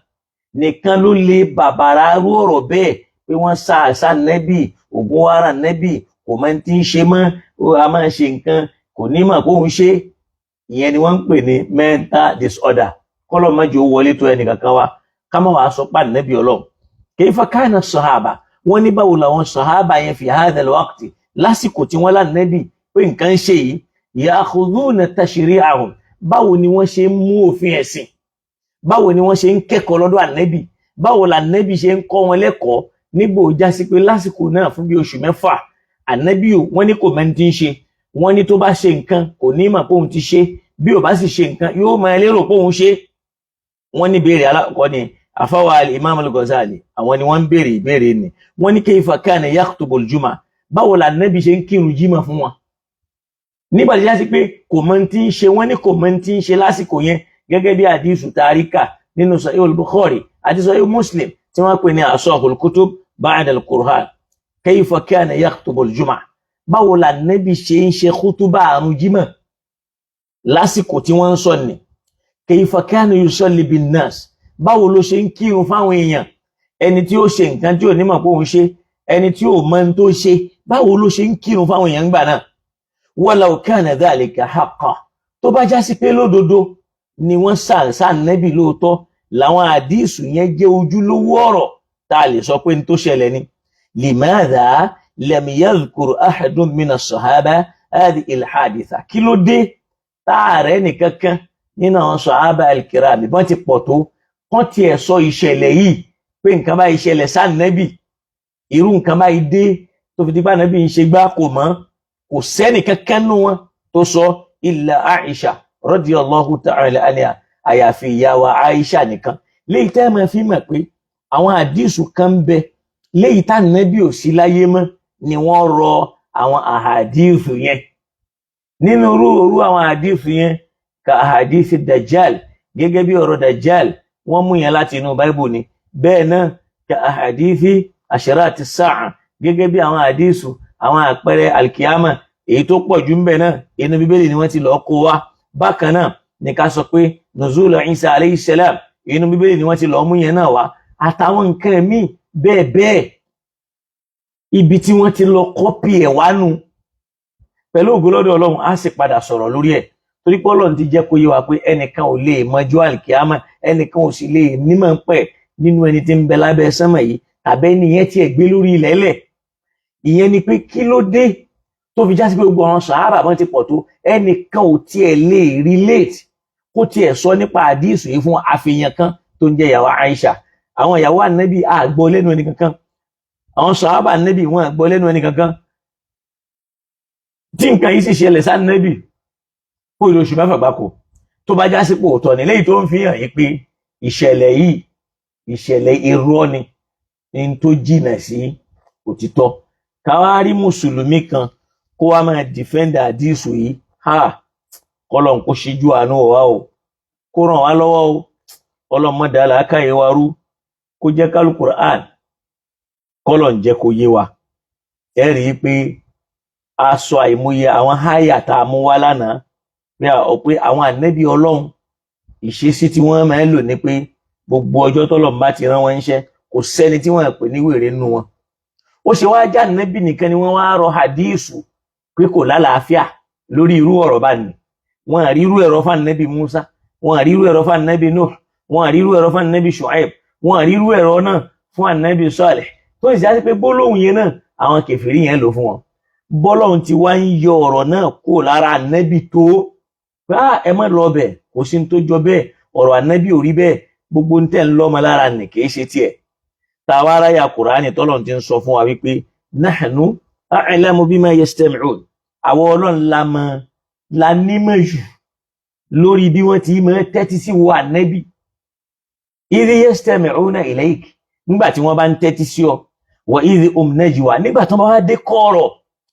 Nìkan ló lè bàbàrà rú ọ̀rọ̀ bẹ́ẹ̀ pé wọ́n sá àṣà nẹ́bì, ògùn wàrà nẹ́bì, kò máa ti ń ṣe mọ́, a máa ṣe nǹkan kò ní mọ̀ pé òun ṣe. Ìyẹn ni wọ́n ń pè ní mental disorder. Kọ́lọ̀ mọ́jọ wọlé tó ẹnì kankan wa, ká má wàá sọ pé Ànábì Ọlọ́run. Kayfa kana as-sahaba, wọ́n ní báwo làwọn sàhábà yẹn fi hadha al-waqti, lásìkò tí wọ́n l'Ànábì pé nǹkan ń ṣe yìí, ya'khudhuna tashri'ahum, báwo ni wọ́n ṣe ń mú òfin ẹ̀sìn, báwo ni wọ́n ṣe ń kẹ́kọ̀ọ́ lọ́dọ̀ Ànábì, báwo l'Ànábì ṣe ń kọ́ wọn lẹ́kọ̀ọ́ nígbò já sí pé lásìkò náà fún bí oṣù 6 Ànábì wọ́n ní kò mẹ́ni tí ń ṣe, wọ́n ní tó bá ṣe nǹkan kò ní mọ̀ pé òun ti ṣe, bí ò bá sì ṣe nǹkan yóò máa lérò pé òun ṣe. Wọ́n ní béèrè alákọ̀ọ́ ni àfáwà al-Imam al-Ghazali, àwọn ni wọ́n ń béèrè ìbéèrè ni. Wọ́n ní kayfa kana yaktubu al-jumu'ah, báwo l'Ànábì ṣe ń kírun jímọ̀ fún wọn nígbà tí jásí pé kò mọ̀ tí ń ṣe, wọ́n ní kò mọ̀ tí ń ṣe lásìkò yẹn, gẹ́gẹ́ bí àdísù tàríkà nínú Sahih al-Bukhari àti Sahih Muslim tí wọ́n pè ní asahul kutub ba'da al-Qur'an. Kayfa kana yaktubu al-jumu'ah, báwo l'Ànábì ṣe ń ṣe kútúbà àrùn jímọ̀ lásìkò tí wọ́n ń sọ ni. Kayfa kana yusalli bin nas, báwo ló ṣe ń kírun fáwọn èèyàn, ẹni tí ó ṣe nǹkan tí ò ní mọ̀ pé òun ṣe, ẹni tí ò mọ̀ tó ṣe, báwo ló ṣe ń kírun fáwọn èèyàn gbà náà. Walau kana dhalika haqqan, tó bá já sí pé lódodo ni wọ́n sá Ànábì lóòótọ́, làwọn àdísù yẹn jẹ́ ojúlówó ọ̀rọ̀ tá a lè sọ pé ní tó ṣẹlẹ̀ ni. Limadha lam yadhkur ahadun mina as-sahaba hadhihi al-haditha, kí ló dé táàrẹ́ nìkankan nínú àwọn sahaba al-kiram bọ́n ti pọ̀ tó kán tiẹ̀ sọ ìṣẹ̀lẹ̀ yìí pé nǹkan báyìí ṣẹlẹ̀ s'Ànábì, irú nǹkan báyìí dé tó fi di pé Ànábì ń ṣe gbá kò mọ́, kò sẹ́nì kankan nù wọn tó sọ illa Aisha radiyallahu ta'ala anha, àyàfi ìyá wa Aisha nìkan. Léyìí tẹ́ máa fi mọ̀ pé àwọn àdísù kan ń bẹ léyìí tá Nábì ò sí láyé mọ́ ni wọ́n rọ àwọn àhàdísù yẹn. Nínú irú àwọn àdísù yẹn ka àhàdísì Dajjal, gẹ́gẹ́ bí ọ̀rọ̀ Dajjal wọ́n mú yẹn láti inú Bible ni. Bẹ́ẹ̀ náà ka àhàdísì àṣírátì sáà, gẹ́gẹ́ bí àwọn àdísù àwọn àpẹẹrẹ alkiyama èyí tó pọ̀ jù ń bẹ náà inú Bíbélì ni wọ́n ti lọ kó wá. Bákan náà ní ká sọ pé nuzul Isa alayhi salam, inú Bíbélì ni wọ́n ti lọ mú yẹn náà wá, àtàwọn nǹkan míì bẹ́ẹ̀ bẹ́ẹ̀. Ibi tí wọ́n ti lọ kọ́pì ẹ̀ wá nù. Pẹ̀lú ògo lọ́dọ̀ Ọlọ́run á sì padà sọ̀rọ̀ lórí ẹ̀, torí pé Ọlọ́run ti jẹ́ kó yé wa pé ẹnìkan ò lè mọjọ́ àlìkíyàmá, ẹnìkan ò sì lè nímọ̀ ń pẹ̀ nínú ẹni tí ń bẹ lábẹ́ sánmọ̀ yìí tàbí ẹni yẹn tiẹ̀ gbé lórí ilẹ̀ lẹ̀. Ìyẹn ni pé kí ló dé tó fi já sí pé gbogbo àwọn sàhábà wọn ti pọ̀ tó ẹnìkan ò tiẹ̀ lè relate kó tiẹ̀ sọ nípa àdísù yìí fún àfihàn kan tó ń jẹ́ ìyàwó Aisha. Àwọn ìyàwó Ànábì àgbọ́ lẹ́nu ẹni kankan, àwọn sàhábà Ànábì wọn àgbọ́ lẹ́nu ẹni kankan. Tí nǹkan yìí sì ṣẹlẹ̀ sí Ànábì fún ìlú oṣù mẹ́fà gbáko, tó bá já sí pé òótọ́ ni, léyìí tó ń fi hàn yìí pé ìṣẹ̀lẹ̀ yìí ìṣẹ̀lẹ̀ irọ́ ni, ní tó jìnà sí òtítọ́. Káwá rí mùsùlùmí kan kó wá máa defend àdísù yìí, kọ́lọ̀ kó ṣíjú àánú wa o, kó ràn wá lọ́wọ́ o, ọlọ́mọdé làákàyè wa rú, kó jẹ́ kálù Qur'an kọ́lọ̀ ń jẹ́ kó yé wa. Ẹ rí i pé a sọ àìmọye àwọn háyà tá a mú wá lánàá pé àwọn ànábì Ọlọ́run ìṣesí tí wọ́n máa ń lò ní pé gbogbo ọjọ́ tọ́lọ́run bá ti rán wọn níṣẹ́ kò sẹ́ni tí wọ́n pè ní wèrè nínú wọn. Ó ṣe wá já ànábì nìkan ni wọ́n wá rọ hadísù pé kò lálàáfíà lórí irú ọ̀rọ̀ bá ní. Wọ́n àrí irú ẹ̀rọ fún ànábì Musa, wọ́n àrí irú ẹ̀rọ fún ànábì Nuh, wọ́n àrí irú ẹ̀rọ fún ànábì Shu'aib, wọ́n àrí irú ẹ̀rọ náà fún ànábì Salih. Tó sì já sí pé gbólóhùn yẹn náà àwọn kèfèrí yẹn lò fún wọn. Bọ́lọ́hun ti wá ń yọ ọ̀rọ̀ náà kó lára ànábì tó pé ẹ má lọ bẹ̀, kò sí ní tó jọ bẹ́ẹ̀, ọ̀rọ̀ ànábì ò rí bẹ́ẹ̀, gbogbo ń tẹ̀ ń lọ́mọ lára nì kìí ṣe tiẹ̀. Tàwárá ya Kùránì tọ́lọ́run ti ń sọ fún wa wípé nahnu a'lamu bima yastami'un, àwọn Ọlọ́run la nímọ̀ jù lórí bí wọ́n ti máa tẹ́tí sí wa ànábì. Idh yastami'una ilayk, nígbà tí wọ́n bá ń tẹ́tí sí ọ, wa idh hum najwa, nígbà tí wọ́n bá dé kọ̀rọ̀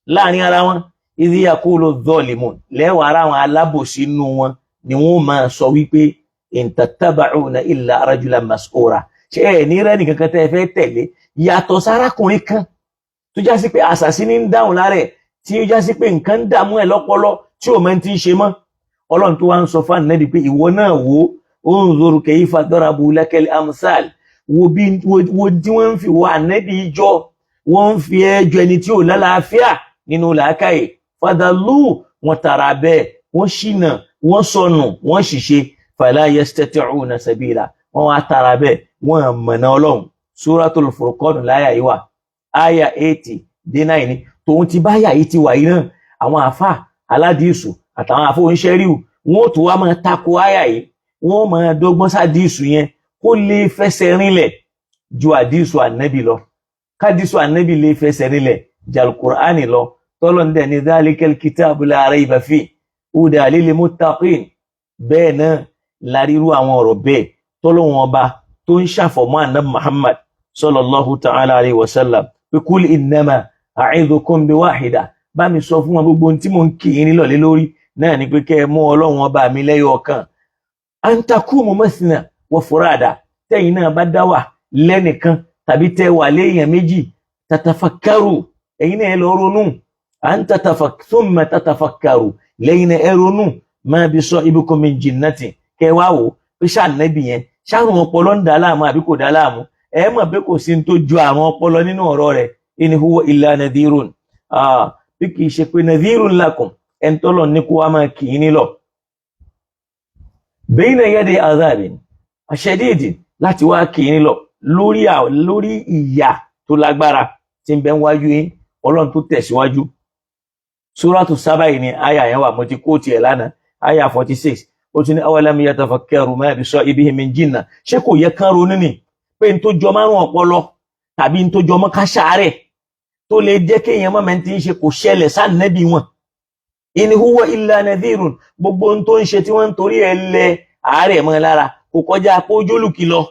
láàrin ara wọn, idh yaqulu dhalimun, lẹ́wọ̀ ara wọn alábòsí nínú wọn ni wọ́n máa sọ wípé in tattaba'una illa rajulan mas'ura, ṣé ẹ̀ ní rẹ́ nìkan kan tẹ́ fẹ́ tẹ̀lé yàtọ̀ sárákùnrin kan tó já sí pé àṣàsí ní ń dáhùn lára ẹ̀, tí ó já sí pé nǹkan ń dààmú ẹ̀ lọ́pọlọ tí ò mọ̀ tí ń ṣe mọ́. Ọlọ́run tó wá ń sọ fún Ànábì pé ìwọ náà wo unzur kayfa darabu lakal amsal, wo tí wọ́n ń fi wọ Ànábì jọ, wọ́n ń fi ẹjọ́ ẹni tí ò lálàáfíà nínú làákàyè. Fadallu, wọn tara bẹ́ẹ̀, wọ́n ṣìnà, wọ́n sọnù, wọ́n ṣìṣe. Fala yastati'una sabila, wọ́n wá tara bẹ́ẹ̀, wọ́n mọ̀nà Ọlọ́run. Suratul Furqan láyà yìí wà, àyà 80-9 ni. Tòun ti báyà yìí ti wà yìí náà, àwọn àfà aládìísù àtàwọn àfà oníṣẹ́ríù wọ́n ó tún wá máa tako àyà yìí, wọ́n máa dọ́gbọ́n sádìísù yẹn kó lè fẹsẹ̀ rinlẹ̀ ju àdìísù Ànábì lọ, kádìísù Ànábì lè fẹsẹ̀ rinlẹ̀ ju Al-Qur'ani lọ. Tọ́lọ́ndẹ̀ ní dhalikal kitabu la rayba fihi hudan lil muttaqin. Bẹ́ẹ̀ náà láríru àwọn ọ̀rọ̀ bẹ́ẹ̀ tọ́lọ́wọ́n ọba tó ń ṣàfọ̀mọ́ Ànábì Muhammad sallallahu ta'ala alayhi wa sallam pé kul innama a'idhukum bi wahida, bá mi sọ fún wọn gbogbo tí mo ń kì í nílọ̀ lé lórí náà ni pé kẹ́ ẹ mú Ọlọ́run ọba mi lẹ́yọ̀ ọ̀kan. An taqumu mathna wa furada, tẹ́yìn náà bá dá wà lẹ́nìkan tàbí tẹ́ wà léèyàn méjì, tatafakkaru, ẹ̀yin náà ẹ lọ ronú, thumma tatafakkaru, lẹ́yìn náà ẹ ronú, ma bi sahibikum min jinnati, kẹ́ wá wò pé ṣá Ànábì yẹn ṣárùn ọpọlọ ń dá láàmú àbí kò dá láàmú. Ẹ mọ̀ pé kò sí tó ju àwọn ọpọlọ nínú ọ̀rọ̀ rẹ̀. In huwa illa nadhirun, bí kìí ṣe pé nadhirun lakum, ẹn tọ́lọ̀ ní kó wá máa kì í nílọ̀. Bayna yaday azabin shadidin, láti wá kì í nílọ̀ lórí ìyà tó lágbára tí ń bẹ wájú yín. Ọlọ́run tó tẹ̀síwájú. Suratu Saba ni àyà yẹn wà, mo ti kó tiẹ̀ lánàá, àyà 46. Ó tún ní awalam yatafakkaru ma bi sahibihim min jinna, ṣé kò yẹ kán ronú ni pé n tó jọ márùn ọpọlọ tàbí n tó jọ mọ́ ká ṣàárẹ̀ tó lè jẹ́ kéèyàn mọ́ mẹ́ntì ń ṣe kò ṣẹlẹ̀ sánẹ́bí wọn. in huwa illa nadhirun, gbogbo ohun tó ń ṣe tí wọ́n ń torí ẹ̀ lẹ àárẹ̀ mọ́ lára kò kọjá pé ó jólùkìlọ̀.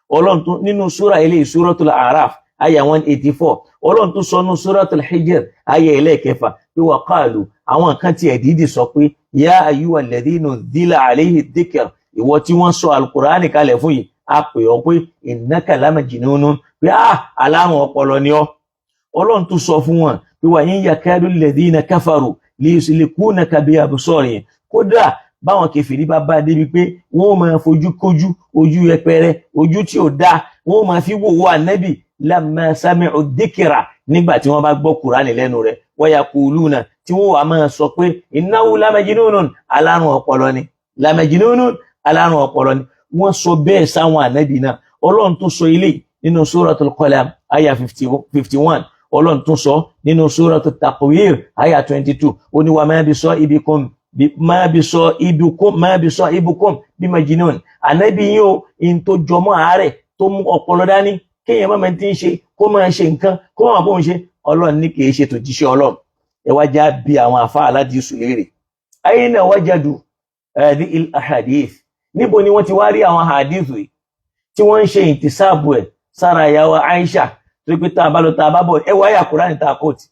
Ọlọ́run tún nínú súra eléyìí, Suratul A'raf aya 184, Ọlọ́run tún sọ nínú Suratul Hijr aya ẹlẹ́ẹ̀kẹfà pé wa qalu, àwọn kan tí ẹ̀dídì sọ pé ya ayyuhal ladhina nuzila alayhi dhikr, ìwọ tí wọ́n sọ alukur'ani kalẹ̀ fún yìí, a pè ọ́ pé innaka lamajnunun, pé alárùn ọpọlọ ni ọ́. Ọlọ́run tún sọ fún wọn pé wa in yakadu alladhina kafaru liyuslikunaka bi absarihim, kódà báwọn kèfèrí bá débi pé wọ́n máa fojú kójú, ojú yẹpẹrẹ, ojú tí ò dáa, wọ́n máa fi wòwò ànábì lamma sami'u dhikra, nígbà tí wọ́n bá gbọ́ kùránì lẹ́nu rẹ̀, wa yaquluna, tí wọ́n wà máa sọ pé innahu lamajnunun, alárùn ọpọlọ ni, lamajnunun, alárùn ọpọlọ ni. Wọ́n sọ bẹ́ẹ̀ sáwọn ànábì náà. Ọlọ́run tún sọ ilé nínú Suratul Qalam aya 51, Ọlọ́run tún sọ nínú Suratul Takwir aya 22, ó ní wa ma bisahibikum bimajnun, ànábì yín o in tó jọmọ́ àárẹ̀ tó mú ọpọlọ dání, kéèyàn má máa ti ń ṣe kó máa ṣe nǹkan kó máa bóun ṣe. Ọlọ́run ní kìí ṣe tòjíṣẹ́ Ọlọ́run. Ẹ wá já bí àwọn àfáà aládìísù léèrè, ayna wajadu hadhihi al-ahadith, níbo ni wọ́n ti wá rí àwọn hadith yìí tí wọ́n ń ṣe ìtìsáàbù ẹ̀ sára ìyàwó Aisha tó pé tá a bá lọ tá a bá bọ̀, ẹ wá àyà Kùránì tá a kò tí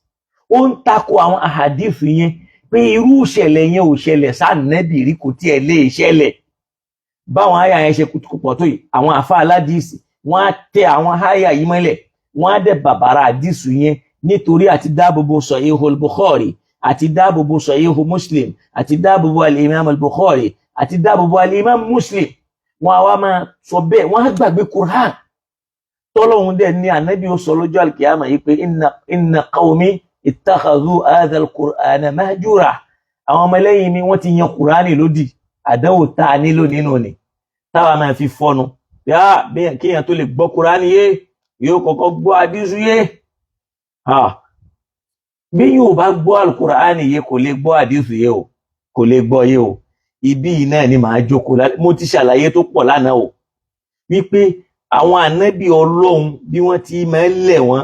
ó ń takò àwọn ahadith yẹn pé irú ìṣẹ̀lẹ̀ yẹn ò ṣẹlẹ̀ sáànẹ́bì rí, kò tiẹ̀ lè ṣẹlẹ̀. Báwọn àyà yẹn ṣe pọ̀ tó yìí, àwọn àfáà aládìísì wọ́n á tẹ àwọn àyà yìí mọ́lẹ̀, wọ́n á dẹ̀ bàbàrà àdìsù yẹn nítorí àti dáàbòbò Sahihul Bukhari, àti dáàbòbò Sahihu Muslim, àti dáàbòbò al-Imam al-Bukhari, àti dáàbòbò al-Imam Muslim. Wọ́n á wá máa sọ bẹ́ẹ̀, wọ́n á gbàgbé Qur'an tọ́lọ́hun dẹ̀ ní ànábì ó sọ lọ́jọ́ al-Qiyamah yìí pé inna qawmi ittakhadhu hadha al-Qur'ana mahjura, àwọn ọmọ ẹlẹ́yìn mi wọ́n ti yan Qur'ani lódì. Àdánwò tá a nílò nínú ni táwa máa fi fọnu bẹ́ẹ̀ kéèyàn tó lè gbọ́ Qur'ani yé yóò kọ́kọ́ gbọ́ àdìsù yé. Bí yóò bá gbọ́ al-Qur'ani yé kò lè gbọ́ àdìsù yé o, kò lè gbọ́ yé o. Ibi yìí náà ni màá jókòó, mo ti ṣàlàyé tó pọ̀ lánàá o, wípé àwọn ànábì Ọlọ́run bí wọ́n ti máa ń lẹ̀ wọ́n,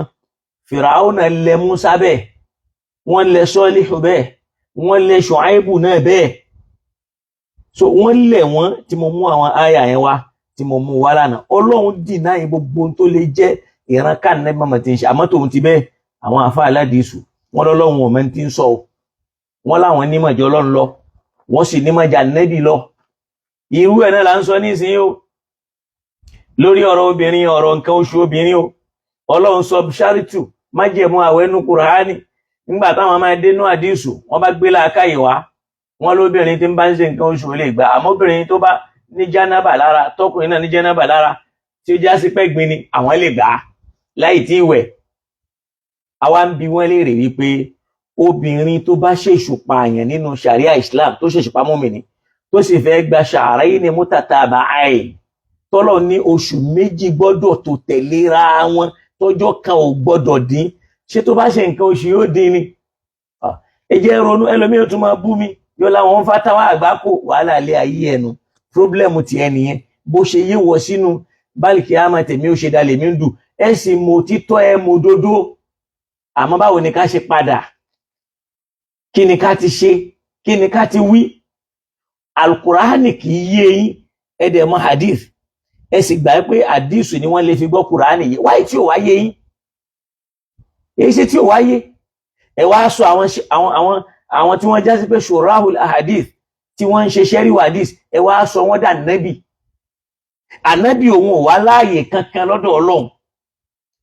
Fìràúnà lẹ̀ Músà bẹ́ẹ̀, wọ́n lẹ̀ Sọ́líhù bẹ́ẹ̀, wọ́n lẹ̀ Ṣuaibu náà bẹ́ẹ̀. So wọ́n lẹ̀ wọ́n, tí mo mú àwọn àyà yẹn wá, tí mo mú wá lánàá. Ọlọ́run dìná yìí gbogbo tó lè jẹ́ ìran káàní mọ́mọ́ ti ń ṣe, àmọ́ tòun ti bẹ́ẹ̀ àwọn àfáà aládìísù wọ́n lọ́lọ́run ò mẹ́ ti ń sọ o, wọ́n láwọn nímọ̀jọ́ Ọlọ́run lọ, wọ́n sì nímọ̀jà nẹ́bì lọ. Irú ẹ̀ náà là ń sọ nísìnyí o lórí ọ̀rọ̀ obìnrin, ọ̀rọ̀ nǹkan oṣù obìnrin o. Ọlọ́run sọ ṣáàrìtù májẹ̀mú àwẹ̀nú Kùránì, nígbà táwọn máa dénú àdìísù wọ́n bá gbé làákàyè wá, wọ́n lóbìnrin tí ń bá ń ṣe nǹkan oṣù lè gbà, àmọ́ obìnrin tó bá ní jánábà lára, tọkùnrin náà ní jánábà lára, tí ó já sí pẹ́gbin ni àwọn lè gbà á láì tí ì wẹ̀. Àwa ń bi wọ́n léèrè wípé obìnrin tó bá ṣèṣù pààyàn nínú sharia Islam, tó ṣèṣù pa mùmínì, tó sì fẹ́ gba shahrayn mutataba'ayn, tọ́lọ̀ ní oṣù méjì gbọ́dọ̀ tó tẹ̀léra wọn, tọ́jọ́ kan ò gbọ́dọ̀ dín, ṣé tó bá ṣe nǹkan oṣù yóò dín ni? Ẹ jẹ́ ronú, ẹlòmíì ó tún máa bú mi, yóò láwọn fátáwà àgbákò, wàhálà ilé ayé ẹnu, pírọ́blẹ́mù ti ẹni yẹn, bó ṣe yé wọ sínú bálìkì àmà tèmi ó ṣe dalẹ̀ mí ń dù, ẹ sì mọ títọ́ ẹ mọ òdodo, àmọ́ báwo ni ká ṣe padà? Kí ni ká ti ṣe? Kí ni ká ti wí? Al-Qur'ani kì í yé yín, ẹ dẹ̀ mọ̀ hadith, ẹ sì gbà pé hadith ni wọ́n lè fi gbọ́ Qur'ani yé, wáyé tí ò wá yé yín? Èyí ṣe tí ò wá yé? Ẹ wá sọ àwọn tí wọ́n já sí pé shurahul ahadith, tí wọ́n ń ṣe sẹ́ríwò hadith, ẹ wá sọ wọ́n dà nẹ́bì. Ànábì òun ò wá láàyè kankan lọ́dọ̀ Ọlọ́run,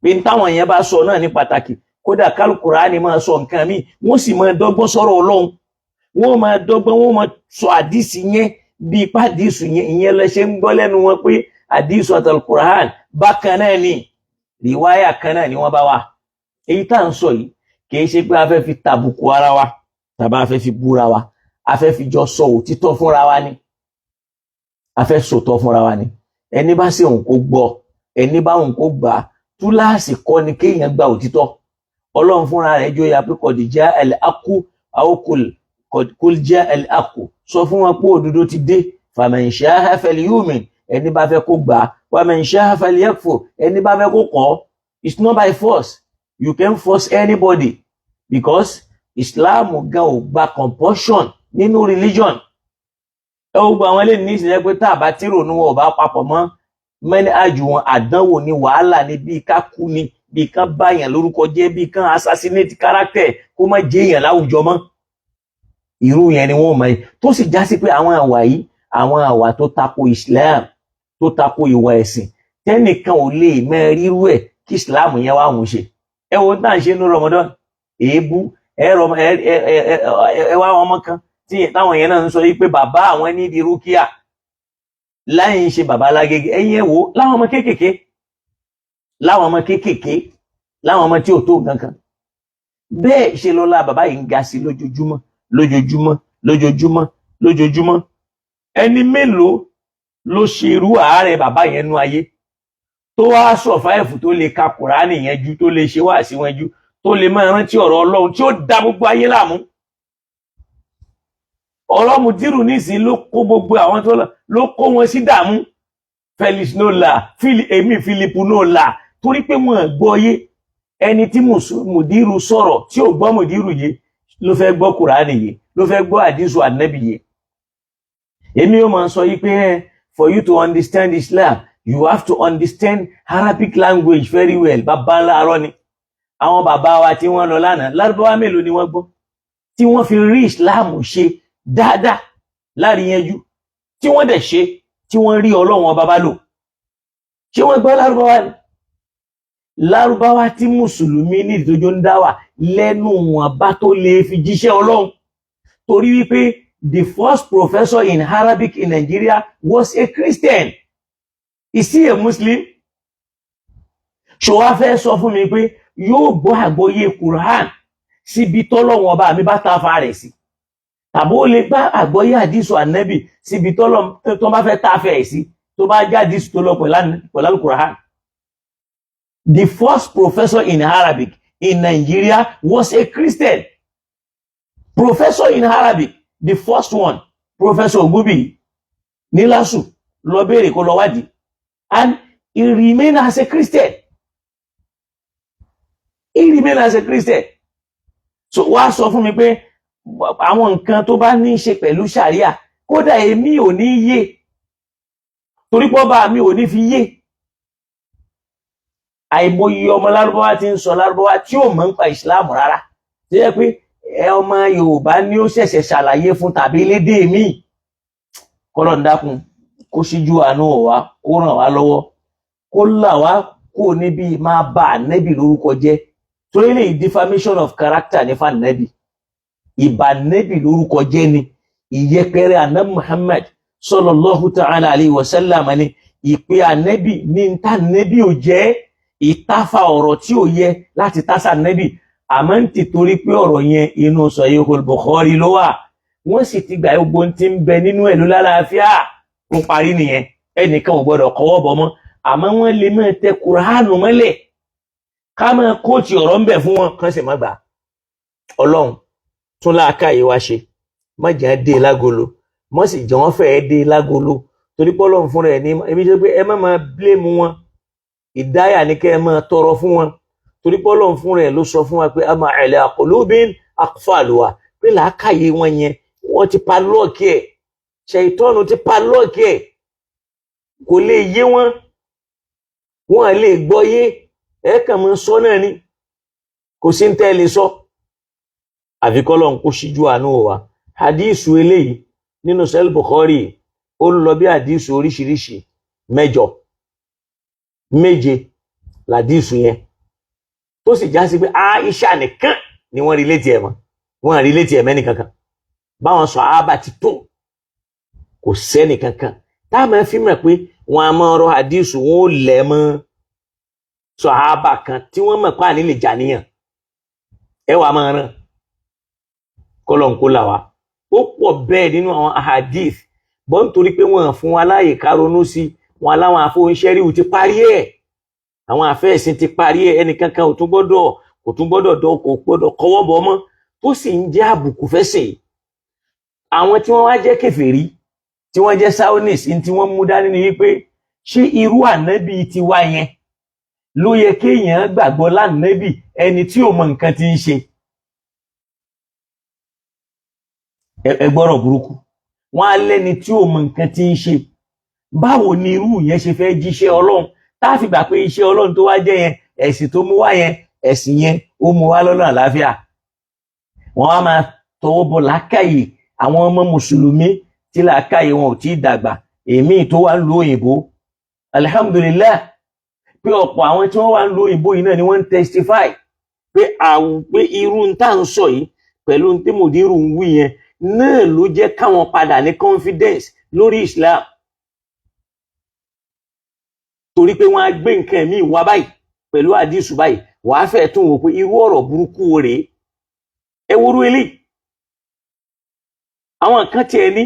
bí n táwọn yẹn bá sọ náà ní pàtàkì, kódà kálukùránì máa sọ nǹkan míì, wọ́n sì máa dọ́gbọ́n sọ̀rọ̀ Ọlọ́run, wọ́n máa dọ́gbọ́n, wọ́n máa sọ àdìsí yẹn bí ipá àdìsí yẹn, ìyẹn lẹ ṣe ń gbọ́ lẹ́nu wọn pé àdìsí àtàlùkùránì bákan náà ni, rìwáyà kan náà ni wọ́n bá wà. Èyí tá à ń sọ yìí kì í ṣe pé a fẹ́ fi tàbùkù ara wa tàbí a fẹ́ fi búra wa, a fẹ́ fi jọ sọ òtítọ́ fúnra wa ni, a fẹ́ sòtọ́ fúnra wa ni. Ẹni bá sì òun kó gbọ́, ẹni bá òun kó gbà, túláàsì kọ́ ni kéèyàn gba òtítọ́. Ọlọ́run fúnra rẹ̀ jọ ya pé qad jaa al-haqqu aw qul jaa al-haqqu, sọ fún wọn pé òdodo ti dé, faman sha'a falyu'min, ẹni bá fẹ́ kó gbà, wa man sha'a falyakfur, ẹni bá fẹ́ kó kọ̀. It's not by force. You can't force anybody, because Islam gan ò gba compulsion nínú religion. Ẹ wo gbogbo àwọn eléyìí ní ìsìlẹ̀ pé tá a bá tí rònú wọn ò bá papọ̀ mọ́ mẹ́ni àjù wọn àdánwò ni wàhálà ni bíi ká kú ni bíi kán báyàn lórúkọ jẹ́ bíi kán assassinate character kó má jẹ́ èèyàn láwùjọ mọ́. Irú yẹn ni wọ́n mọ̀ tó sì já sí pé àwọn àwà yìí àwọn àwà tó tako Islam tó tako ìwà ẹ̀sìn tẹ́nìkan ò lè mẹ́rírú ẹ̀ kí Islam yẹn wá ń ṣe. Ẹ wo tá à ń ṣe ní Ramadan èébú ẹ wá ọmọ kan tí táwọn yẹn náà ń sọ yìí pé bàbá àwọn nídìí rúkìá láì ń ṣe bàbá lágége ẹ̀yin ẹ wò láwọn ọmọ kéékèèké láwọn ọmọ tí ò tó nǹkan kan bẹ́ẹ̀ ṣe lọ́lá bàbá yìí ń ga sí lójoojúmọ́ ẹni mélòó ló ṣe irú àárẹ̀ bàbá yẹn nú ayé tó wá sọ̀fáìfù tó lè ka Kùránì yẹn jú tó lè ṣe wáàsí wọn jú tó lè máa rántí ọ̀rọ̀ Ọlọ́run tí ó dá gbogbo ayé láàmú. Ọ̀rọ̀ Mùdírù nísìnyí ló kó gbogbo àwọn tó ló kó wọn sí dààmú. Felix no la èmi Philip no la torí pé wọn gbọ́ yé ẹni tí Mùdírù sọ̀rọ̀ tí ò gbọ́ Mùdírù yé ló fẹ́ gbọ́ Kùránì yé ló fẹ́ gbọ́ àdísù ànábì yé. Èmi ó máa sọ yí pé for you to understand Islam you have to understand Arabic language very well. Bàbá ńlá arọ́ ni àwọn bàbá wa tí wọ́n lọ lánàá Lárúbáwá mélòó ni wọ́n gbọ́ tí wọ́n fi rí Islam ṣe dáadáa láríyànjú tí wọ́n dẹ̀ ṣe tí wọ́n rí Ọlọ́run ọba bá lò. Ṣé wọ́n gbọ́ Lárúbáwá ni? Lárúbáwá tí mùsùlùmí ní ìdójó ń dáwà lẹ́nu wọn bá tó lè fi jíṣẹ́ Ọlọ́run torí wípé the first professor in Arabic in Nigeria was a Christian. Is he a Muslim? Ṣó wá fẹ́ sọ fún mi pé yóò gbọ́ àgbọ́yé Quran síbi tọ́lọ́run ọba mi bá tàfà rẹ̀ sí tàbí ó lè gbá àgbọ́yé àdísù ànábì síbi tọ́lọ́run tó bá fẹ́ tàfẹ́ sí tó bá já àdísù tó lọ pẹ̀lú Quran. The first professor in Arabic in Nigeria was a Christian. Professor in Arabic, the first one, Professor Ogubi ní LASU lọ béèrè kó lọ wádìí, and he remained as a Christian. He remained as a Christian. So wá sọ fún mi pé àwọn nǹkan tó bá ní ṣe pẹ̀lú Sharia kódà èmi ò ní yé torí pé ọba mi ò ní fi yé. Àìmọye ọmọ Lárúbáwá tí ń sọ Lárúbáwá tí ò mọ̀ nípa Islam rárá tí yẹ pé ọmọ Yorùbá ni ó ṣẹ̀ṣẹ̀ ṣàlàyé fún tàbí lédè míì. Kọ́lọ́run dákun kó síjú àánú wa kó ràn wá lọ́wọ́ kó là wá kó níbi máa bà ànábì lórúkọ jẹ́ torí lè defamation of character ní fànábì ìbà ànábì lórúkọ jẹ́ ni ìyẹpẹrẹ ànábì Muhammad sallallahu ta'ala alayhi wa sallam ni ìpè ànábì ní ntá ànábì ò jẹ́ ìtafà ọ̀rọ̀ tí ò yẹ láti tásà ànábì àmọ́ ń ti torí pé ọ̀rọ̀ yẹn inú Sahihul Bukhari ló wà wọ́n sì ti gbà gbogbo tí ń bẹ nínú ẹ̀ ló lálàáfíà ó parí nìyẹn ẹnìkan ò gbọdọ̀ kọwọ́ bọ̀ mọ́ àmọ́ wọ́n lè máa tẹ Kùránù mọ́lẹ̀ ká máa kóòtì ọ̀rọ̀ ń bẹ fún wọn kan sì má gbà. Ọlọ́run tún láàkáyé wá ṣe má jẹ́ dé lágolo mọ́ sì jẹ́ wọ́n fẹ́ẹ́ dé lágolo torí pé Ọlọ́run fúnra ẹ̀ ní èmi ṣe pé ẹ má máa blame wọn ìdáyà ní kẹ́ ẹ máa tọrọ fún wọn torí pé Ọlọ́run fúnra ẹ̀ ló sọ fún wa pé ama ala qulubin aqfaluha pé làákàyè wọn yẹn wọ́n ti padlock ẹ̀ ṣàìtọ́nù ti padlock ẹ̀ kò lè yé wọn wọn lè gbọ́ yé ẹ kàn mọ́ sọ náà ni kò sí ń tẹ́ lè sọ àfi k'Ọlọ́run kó ṣíjú àánú wa. Hadísù eléyìí nínú Sahih Bukhari ó lọ bí hadísù oríṣiríṣi méje làdísù yẹn tó sì já sí pé Aisha nìkan ni wọ́n relate ẹ̀ mọ́ wọ́n relate ẹ̀ mẹ́ni kankan báwọn sàhábà ti tó kò sẹ́ni kankan tá a máa fi mọ̀ pé wọ́n á máa rọ hadísù wọn ó lẹ̀ mọ́ sàhábà kan tí wọ́n mọ̀ pé àní lè jà níyàn ẹ wàá máa rán k'Ọlọ́run kó là wá. Ó pọ̀ bẹ́ẹ̀ nínú àwọn ahadith bọ́n nítorí pé wọ́n fún wa láàyè ká ronú sí wọn aláwọn afóhùnṣẹ́ríwù ti parí ẹ̀ àwọn àfẹ́ẹ̀sìn ti parí ẹ̀ ẹnìkankan kò tún gbọ́dọ̀ kọwọ́ bọ̀ mọ́ tó sì ń jẹ́ àbùkù fẹ́sìn. Àwọn tí wọ́n wá jẹ́ kèfèrí tí wọ́n jẹ́ Zionist tí wọ́n mú dání ni wípé ṣé irú ànábì ti wá yẹn ló yẹ kéèyàn gbàgbọ́ lánàbì ẹni tí ò mọ nǹkan tí ń ṣe. ẹgbọ́rọ̀ burúkú wọ́n á lẹ́ni tí ò mọ nǹkan tí ń ṣe báwo ni irú yẹn ṣe fẹ́ jíṣẹ́ Ọlọ́run tá a fi gbà pé iṣẹ́ Ọlọ́run tó wá jẹ́ yẹn ẹ̀sìn tó mú wá yẹn ẹ̀sìn yẹn ó mú wá lọ́nà àlàáfíà wọ́n á máa tọwọ́ bọ̀ làákàyè àwọn ọmọ mùsùlùmí tí làákàyè wọn ò tí ì dàgbà èmi tó wá ń lo òyìnbó alhamdulillah pé ọ̀pọ̀ àwọn tí wọ́n wá ń lo òyìnbó yìí náà ni wọ́n ń testify pé irú ń tà ń sọ yìí pẹ̀lú tí mòdìrú ń wí yẹn náà ló jẹ́ káwọn padà ní confidence lórí Islam torí pé wọ́n á gbé nǹkan míì wá báyìí pẹ̀lú àdìsù báyìí wàá fẹ́ tún wò pé irú ọ̀rọ̀ burúkú rèé ẹ wúrú eléyìí àwọn kan tiẹ̀ ní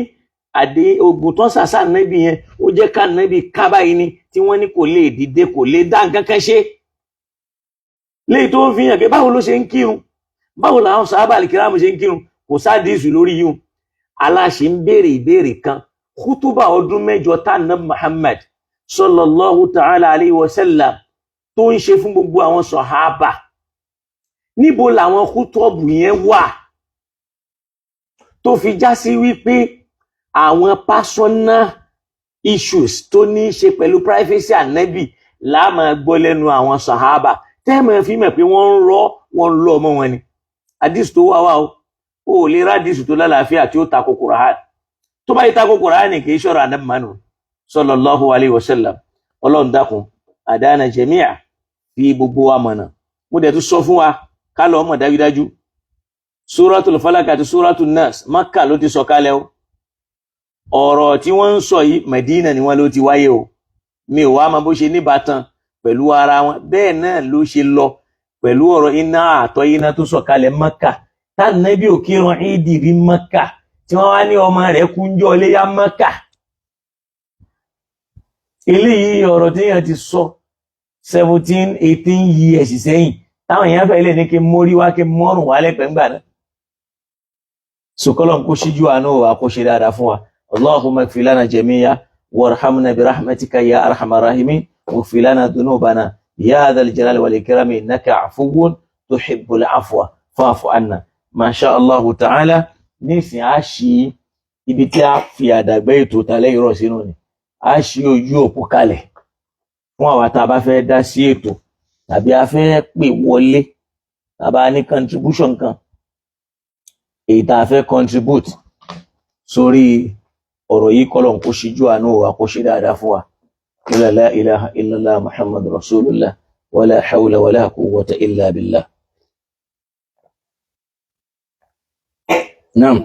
àdé ogun tó ń sàṣà nẹ́bí yẹn ó jẹ́ ká nẹ́bí ká báyìí ni tí wọ́n ní kò lè dìde kò lè dá nǹkan kan ṣe léyìí tó ń fi hàn pé báwo ló ṣe ń kírun báwo làwọn sàhábà àlìkírámù ṣe ń kírun kò sádìsù lórí yìí aláṣẹ ń béèrè ìbéèrè kan kútúbà ọdún mẹ́jọ tánà Muhammad sallallahu ta'ala alayhi wa sallam tó ń ṣe fún gbogbo àwọn sàhábà níbo làwọn kútọ́bù yẹn wà tó fi já sí wípé àwọn personal issues tó ní í ṣe pẹ̀lú privacy ànábì la máa gbọ́ lẹ́nu àwọn sàhábà tẹ́ẹ̀mọ̀ fi mọ̀ pé wọ́n ń rọ́ wọ́n ń lọ ọmọ wọn ni àdìsù tó wá o lè rá àdìsù tó lálàáfíà tí ó tako Kùránì tó bá yí tako Kùránì kì í ṣọ̀rọ̀ ànábì mánu sallallahu alayhi wa sallam ọlọ́run dákun àdáná jẹ̀míà fi gbogbo wa mọ̀nà mo dẹ̀ tún sọ fún wa ká lọ mọ̀ dájúdájú Suratul Falaq àti Suratul Nas Mákkà ló ti sọ kalẹ̀ o ọ̀rọ̀ tí wọ́n ń sọ yìí Mẹ̀dínà ni wọ́n ló ti wáyé o mi ò wá mọ bó ṣe níbàtàn pẹ̀lú ara wọn bẹ́ẹ̀ náà ló ṣe lọ pẹ̀lú ọ̀rọ̀ iná àtọ́ iná tó sọ kalẹ̀ Mákkà tánàbí ò kírun ìdí rí Mákkà tí wọ́n wá ní ọmọ rẹ̀ kúnjọ́ léyà Mákkà eléyìí ọ̀rọ̀ tí yẹn ti sọ 17-18 years sẹ́yìn táwọn èèyàn fẹ́ lè ní kí mórí wá kí mọ́rùn wá lẹ́pẹ̀ẹ́ ńgbà náà sùkọ́lọ̀ kó ṣíjú àánú wa kó ṣe dáadáa fún wa Allahumma ighfir lana jami'a warhamna bi rahmatika ya arhamar rahimin waghfir lana dhunubana ya dhal jalali wal ikrami innaka afuwwun tuhibbul afwa fa'fu anna ma sha Allah ta'ala nísìn á ṣí ibi tí a fi àdàgbẹ́ ètò tàlẹ́ ìrọ̀ sínú ni á ṣí ojú òpó kalẹ̀ fún àwa tá a bá fẹ́ dá sí ètò tàbí a fẹ́ pè wọlé tàbá ní contribution kan èyí tá a fẹ́ contribute sórí ọ̀rọ̀ yìí kọ́lọ̀ kó ṣíjú àánú wa kó ṣe dáadáa fún wa la ilaha illallah muhammad rasulullah wala hawla wala quwwata illa billah. Naam.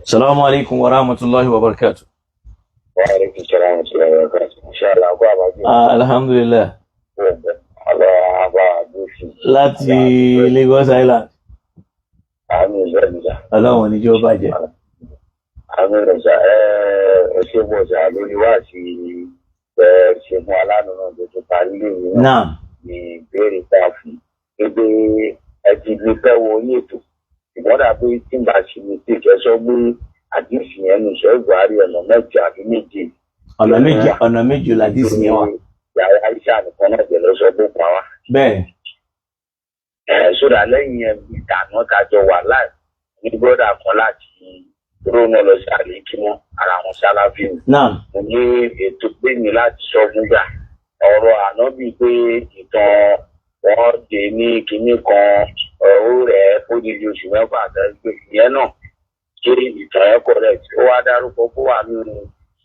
Assalamu alaikum wa rahmatullahi wa barakatuh. Wa alaikum salam wa rahmatullahi wa barakatuh. Inshallah ko abaji. Alhamdulillah. Allah aba dufi. Láti Lagos Island. Àmì ìgbẹ́nìjà. Ọlọ́run ní jẹ́ ó bàjẹ́. Àmì ìrẹ̀sà ṣé mo ṣà lórí wá sí ṣe fún aláàánú náà tó tó parí lórí náà ní ìbéèrè tá a fi gbé ẹtì gbé fẹ́ wo orí ètò. Ìwọ́n dàbí tí n bá ṣe ní tí ìjọ sọ pé àdìsí yẹn ní ìṣẹ́ Buhari ọ̀nà mẹ́jọ àbí méje. Ọ̀nà méjì làdìsí yẹn wà. Yàrá Aisha nìkan náà jẹ́ lọ́sọ̀ bó pa wá. Bẹ́ẹ̀. Sódà lẹ́yìn ìdáná kájọ wà láì ní bọ́dà kan láti rónà lọ sí àlékímọ́ ara wọn ṣáláfíìmù. Náà. Mo ní ètò pé mi láti sọ fúngbà ọ̀rọ̀ ànábì pé ìtàn wọn dé ní kinní kan ó rẹ̀ fódìdí oṣù mẹ́fà àtẹ́gbẹ́ ìyẹn náà ṣé ìtàn ẹ̀ correct ó wá dárúkọ kó wà nínú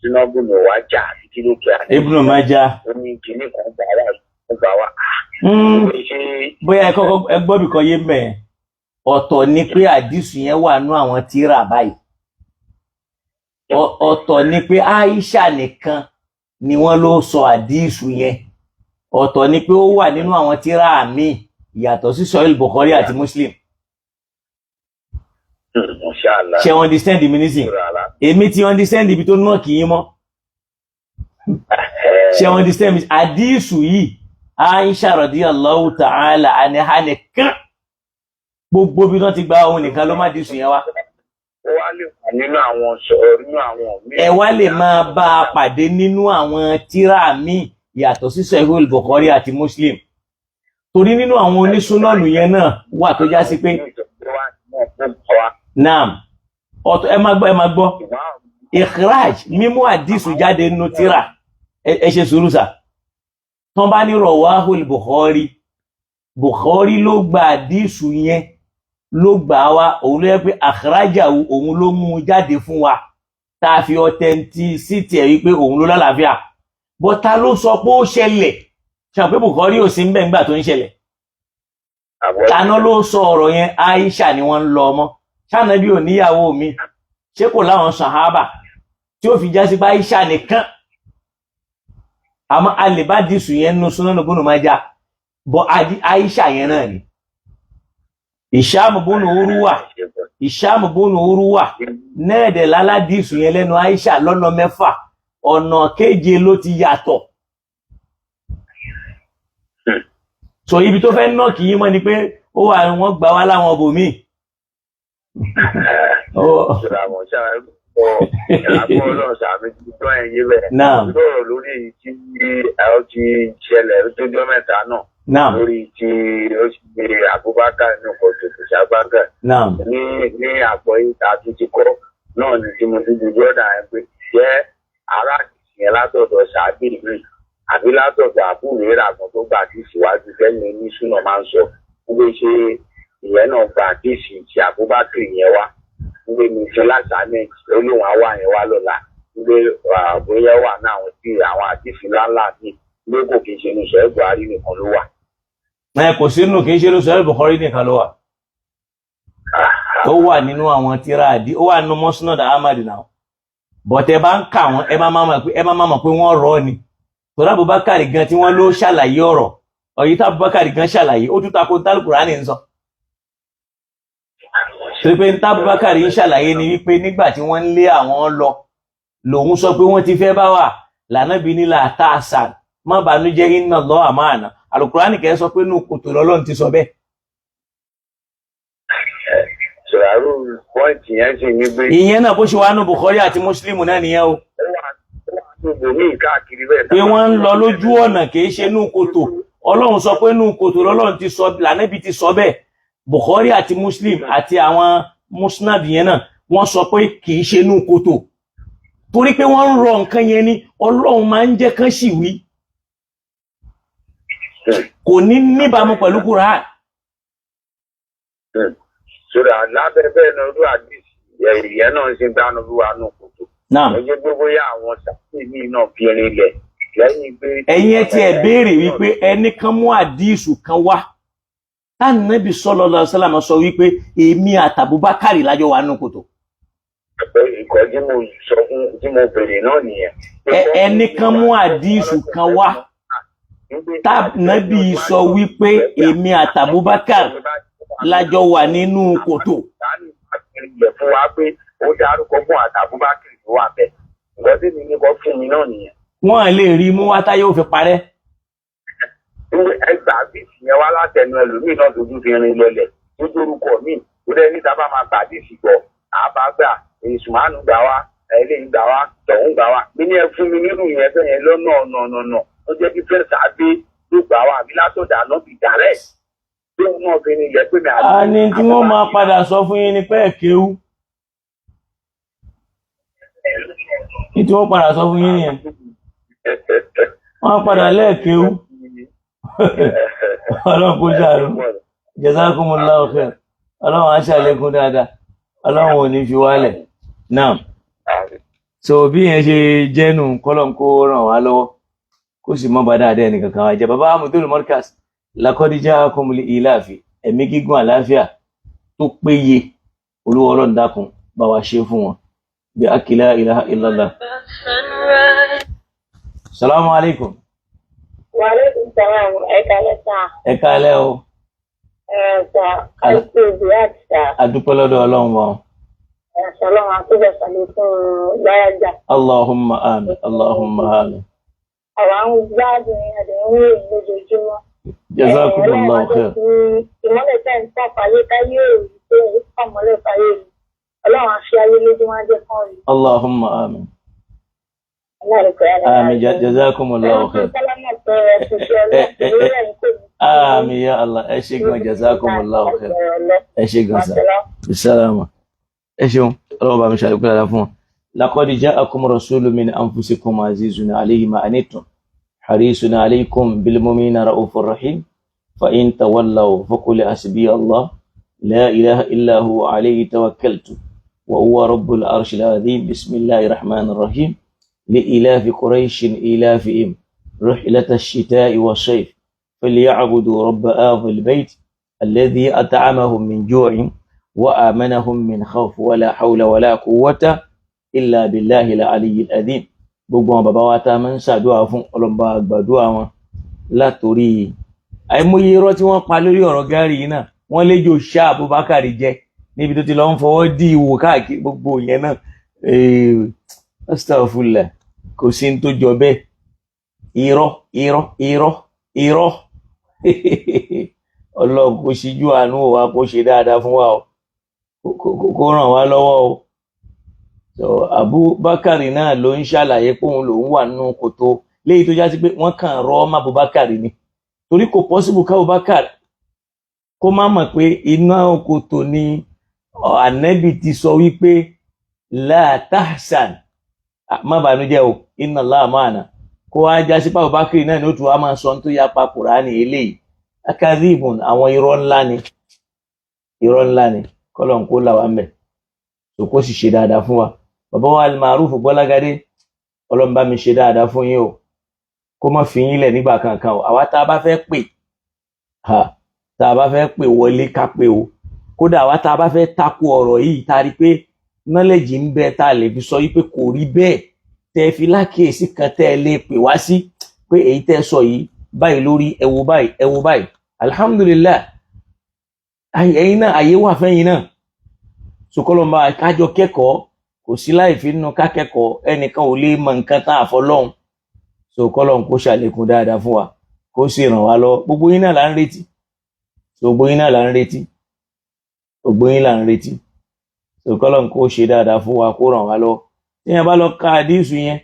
sinagogo wa jà kí ló kí a ní. Ibn Majah. Ó ní kinní kan gbà wá. Bóyá ẹ kọ́kọ́ ẹ gbọ́ bìkan yé mẹ́ ọ̀tọ̀ ni pé àdìsù yẹn wà nú àwọn tírà báyìí ọ̀tọ̀ ni pé Aisha nìkan ni wọ́n ló sọ àdìsù yẹn ọ̀tọ̀ ni pé ó wà nínú àwọn tírà míì yàtọ̀ sí Sahih Bukhari àti Muslim. Ṣé wọ́n understand mi nísìn èmi ti understand ibi tó náà kì í mọ́ ṣé wọ́n understand mi àdìsù yìí Aisha radiyallahu ta'ala anha nìkan gbogbo bí wọ́n ti gba ohun nìkan ló má dìsù yẹn wá. Wá lè wà nínú àwọn sọ̀rọ̀ nínú àwọn míì. Ẹ wá lè máa bá a pàdé nínú àwọn tírà míì yàtọ̀ sí Sahih Bukhari àti Muslim. Torí nínú àwọn onísúnánù yẹn náà wà tó já sí pé naam ọ̀tọ̀ ẹ máa gbọ́ ikhraj mímú àdìsù jáde nínú tírà ẹ ṣe sùúrù sà tán bá ní rawahul Bukhari ló gba àdìsù yẹn ló gbà wá òun ló yẹ pé akhraja òun ló mú jáde fún wa tá a fi authenticity ẹ̀ wípé òun ló lálàáfíà bọ́tà ló sọ pé ó ṣẹlẹ̀ ṣe pé Bukhari ò sí ń bẹ̀ nígbà tó ń ṣẹlẹ̀ taná ló sọ ọ̀rọ̀ yẹn Aisha ni wọ́n ń lọ ọmọ ṣáànàbí ò níyàwó mi ṣé kò láwọn sàhábà tí ó fi já sí pé Aisha nìkan àmọ́ a lè bá dìsù yẹn nínú Sunan Ibn Majah bọ́ Aisha yẹn náà ni Hisham ibn Urwa nẹ́ẹ̀dẹ̀ láládìsù yẹn lẹ́nu Aisha lọ́nà 6 ọ̀nà 7 ló ti yàtọ̀ so ibi tó fẹ́ náà kì í mọ́ ni pé ó wà wọ́n gbà wá láwọn ọbòmí lórí tí ó ti ṣẹlẹ̀ tó jọ mẹ́ta náà lórí tí ó sì gbé Abubakar ní ọkọ̀ tó fi ṣàgbágà ní àgbọ̀yé àti ti kọ́ náà ní tí mo ti di brọ́dà ẹ̀ pé jẹ́ ará ìsìn látọ̀dọ̀ ṣáàbì mi àbí látọ̀dọ̀ àbúrò rẹ̀ àgbọ̀n tó gbà tí ìṣíwájú fẹ́mi ní súnà máa ń sọ wípé ṣé ìyẹn náà gba àdéṣì tí Abubakar yẹn wá wípé mi fi lásàmẹ́ǹtì olóhùn àwa yẹn wá lọ́la wípé bóyá wà náà àwọn tí àwọn àdéṣì ńláńlá mi ló kò kí n ṣe ní sọ̀rọ̀ Buhari nìkan ló wà. Kò sínú kì í ṣe ní sọ̀rọ̀ Buhari nìkan ló wà tó wà nínú àwọn tíra àdí ó wà nínú Musnad Ahmad náà bọ̀tẹ́ bá ń kà wọ́n ẹ má má mọ̀ pé wọ́n rọ́ ni tọ́lá Abubakar gan tí wọ́n ló ṣàlàyé ọ̀rọ̀ ọ̀yí tá Abubakar gan ṣàlàyé ó tún tako Al-Qur'ani ń sọ torí pé tá Abubakar ń ṣàlàyé ni wípé nígbà tí wọ́n ń lé àwọn lọ lòun sọ pé wọ́n ti fẹ́ bá wà lànàbí nílà tààsàn má bànújẹ́ inna Allaha ma'ana Al-Qur'ani kẹ́ sọ pé nù kòtò lọ́lọ́run ti sọ bẹ́ẹ̀. ìyẹn náà bó ṣe wà nù Bukhari àti Muslim náà nìyẹn o pé wọ́n ń lọ lójú ọ̀nà kìí ṣe nù kòtò Ọlọ́run sọ pé nù kòtò lọ́lọ́run ti sọ lànàbí ti sọ bẹ́ẹ̀ Bukhari àti Muslim àti àwọn musnad yẹn náà wọ́n sọ pé kìí ṣe nù kòtò torí pé wọ́n ń rọ nǹkan yẹn ni Ọlọ́run máa ń jẹ́ kán sì wí kò ní níbàámu pẹ̀lú Kùránì. sódà lábẹ́bẹ́ náà ló àdìsí ìyẹn náà ń ṣe dáná ló wà nù kòtò. ẹjẹ gbogbo yá àwọn sàkíyèmí náà fi rinlẹ̀ lẹ́yìn pé. ẹ̀yin ẹ tiẹ̀ béèrè wípé ẹnì kan mú àdìsù kan wá Ànábì sallallahu alaihi wasallam sọ wípé èmi àtàbùbákàrì lájọ wà nù kòtò. ìkọ́ tí mo sọ fún tí mo bèrè náà nìyẹn. ẹnì kan mú àdìsù kan wá Ànábì sọ wípé èmi àtàbùbákàrì lájọ wà nínú kòtò. fún wa pé ó dárúkọ fún àtàbùbákàrì tó wà bẹ́ẹ̀ nǹkan tí mi ní kọ́ fún mi náà nìyẹn. wọ́n lè rí mú wá táyé ó fi parẹ́. ẹgbàá bíìsì yẹn wá látẹnu ẹlòmíì náà tó tún fi rin lọlẹ̀ tó dórúkọ míì ó dẹ́ níta bá máa gbà bíìsì gbọ́ àbágbà ìsùnmánù gbà wá ẹlẹ́yìn gbà wá tọ̀hún gbà wá bí ní ẹ fún mi nínú yẹn bẹ́ẹ̀ yẹn lọ́nà ọ̀nà ó jẹ́ kí fẹ́ẹ́ sàgbé ló gbà wá àbí látọ̀dà náà bì dálẹ̀ tó náà fi ní ilẹ̀ pé mi àti. a ní tí wọ́n máa padà sọ fún yín ni pé ẹ̀kéwú ní tí wọ́n padà sọ fún yín nìyẹn wọ́n padà lẹ́ẹ̀kéwú ọlọ́run kó ṣàánú jazakumullahu khair ọlọ́run á ṣàlékún dáadáa ọlọ́run ò ní fi wálẹ̀ náà so bí yẹn ṣe jẹ́nu kọ́lọ́n kó ràn wá lọ́wọ́ kó sì mọ́ bá dáadáa ẹnìkan kan wá jẹ́ bàbá Muidul Markaz laqad ja'akumul ilafi ẹ̀mí gígùn àlàáfíà tó péye olúwa ọlọ́run dákun bá wa ṣe fún wọn bí la ilaha illallah. Salamu alaikum. Wa alaikum salam. Ẹ káalẹ́ o. Adúpẹ́ lọ́dọ̀ ọlọ́run wọn. Ọlọ́run àtúbọ̀ ṣàlékún gbáyàjà. Allahumma amin. Allahumma amin. Àwọn gbádùn àdéhùn èyí lójoojúmọ́. Jazakumullahu khair. Ìmọ́lẹ̀ tẹ́ ń tọ́ fàyè káyé èyí tó ń fàmọ́lẹ̀ fàyè èyí. Ọlọ́run àfi ayé lójú wọn jẹ́ fún rí. Allahumma amin. Amin. Jazakumullahu khair. Amin ya Allah. Ẹ ṣé gan, jazakumullahu khair. Ẹ ṣé gan sa. Bisalama. ẹ ṣeun Ọlọ́run bá mi ṣàlékún dáadáa fún wọn. laqad ja'akum rasulun min anfusikum azizun alayhi ma anittum harisun alaykum bil mu'minina ra'ufur rahim fa in tawallaw faqul hasbiya Allah la ilaha illa huwa alayhi tawakkaltu wa huwa rabbul arshil azim. bismillahir rahmanir rahim لإلاف قريش إلافهم رحلة الشتاء والصيف فليعبدوا رب هذا البيت الذي أطعمهم من جوع وآمنهم من خوف ولا حول ولا قوة إلا بالله العلي العظيم. gbogbo àwọn bàbá wa tá a máa ń ṣàdúrà fún ọlọ́mọba àgbàdúrà wọn látòrí àìmọye irọ́ tí wọ́n pa lórí ọ̀rọ̀ Gàrí yìí náà. wọ́n léjò ṣá Abubakar jẹ níbi tó ti lọ ń fọwọ́ dí ìwò káàkiri gbogbo yẹn náà. Astaghfirullah, kò sí ní tó jọ bẹ́ẹ̀. irọ́ irọ́ irọ́ irọ́. Ọlọ́run kò ṣíjú àánú wa, kó ṣe dáadáa fún wa o, kó ràn wá lọ́wọ́ o. So Abubakar náà ló ń ṣàlàyé pé òun lòun wà nínú kòtò léyìí tó já sí pé wọ́n kàn rọ́ ọmọ Abubakar ni, torí kò pọ́sibù ká Abubakar kó má mọ̀ pé iná kòtò ni Ànábì ti sọ wípé la tahsan, má bànújẹ́ o, inna Allaha ma'ana. kó wá já sí pé Abubakar náà ní ó tún wá máa sọ tó yapa Kùránì eléyìí. akadhibun, àwọn irọ́ ńlá ni kọ́lọ̀n kó là wá mẹ́, so kó sì ṣe dáadáa fún wa. bàbá wa Al-Maruf Gbọ́lágadé, Ọlọ́run bá mi ṣe dáadáa fún yín o, kó má fi yín lẹ̀ nígbà kankan o. àwa tá a bá fẹ́ pè wọlé ká pé o, kódà àwa tá a bá fẹ́ takò ọ̀rọ̀ yìí tá a rí pé knowledge ń bẹ tá a lè fi sọ yìí pé kò rí bẹ́ẹ̀, tẹ́ fi lákèésí kan tẹ́ lè pè wá sí pé èyí tẹ́ sọ yìí báyìí lórí, ẹ wò báyìí. Alhamdulillah, ẹ̀yin náà àyè wà fẹ́yìn náà. Sọkọlọmọ kájọ kẹ́kọ̀ọ́, kò sí láì fi nínú ká kẹ́kọ̀ọ́, ẹnìkan ò lè mọ nǹkan tá àfọlọ́hun. Sọkọlọmọ kó ṣàlékún dáadáa fún wa, kó sì ràn wá lọ. gbogbo yín là ń retí. Sọkọlọmọ kó ṣe dáadáa fún wa, kó ràn wá lọ. Téèyàn bá lọ ka àdísù yẹn,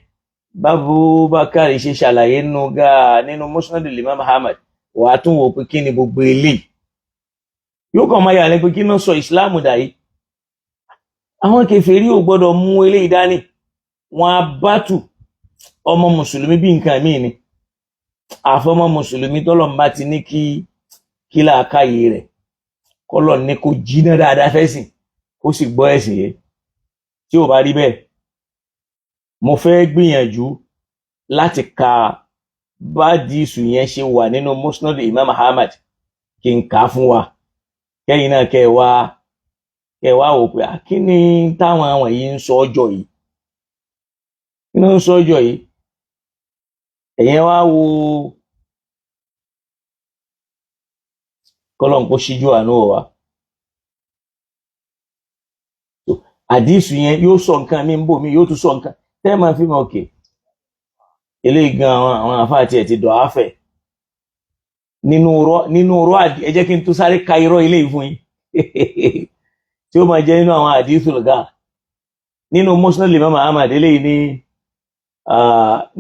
Abubakar ṣe ṣàlàyé nínú Musnadul Imam Ahmad, wà á tún wò pé kí ni gbogbo eléyìí. yóò kàn máa yà lẹ́ pé kí náà sọ ìsìláàmù dà yìí. àwọn kèfèrí ò gbọ́dọ̀ mú eléyìí dání, wọn á bátù ọmọ mùsùlùmí bí nǹkan míì ni. àfọmọ mùsùlùmí tọ́lọ̀ ń bá ti ní kí làákàyè rẹ̀ kọ́lọ̀ ní kó jiná dáadáa fẹ́sìn, kó sì gbọ́ ẹ̀sìn yẹn. tí ò bá rí bẹ́ẹ̀, mo fẹ́ gbìyànjú láti ka bádìsù yẹn ṣe wà nínú Musnad Imam Ahmad, kí n kà á fún wa, kẹ́yìn náà kẹwàá wò pé kí ni táwọn àwọn yìí ń sọ ọjọ́ yìí, kí ni ó ń sọ ọjọ́ yìí. ẹ̀yẹn wá wo kọ́lọ́n kó ṣíjú àánú wa. àdìsù yẹn yóò sọ nǹkan mi ń bò mí, yóò tún sọ nǹkan tẹ́ máa fi mọ̀ òkè eléyìí gan àwọn àfáà tiẹ̀ ti dọ̀ áfẹ̀ nínú ọ̀rọ̀ ẹ jẹ́ kí n tún sáré ka irọ́ eléyìí fún yín tí ó máa jẹ́ nínú àwọn àdìsù lọ́gà nínú Musnad Imam Ahmad. eléyìí ní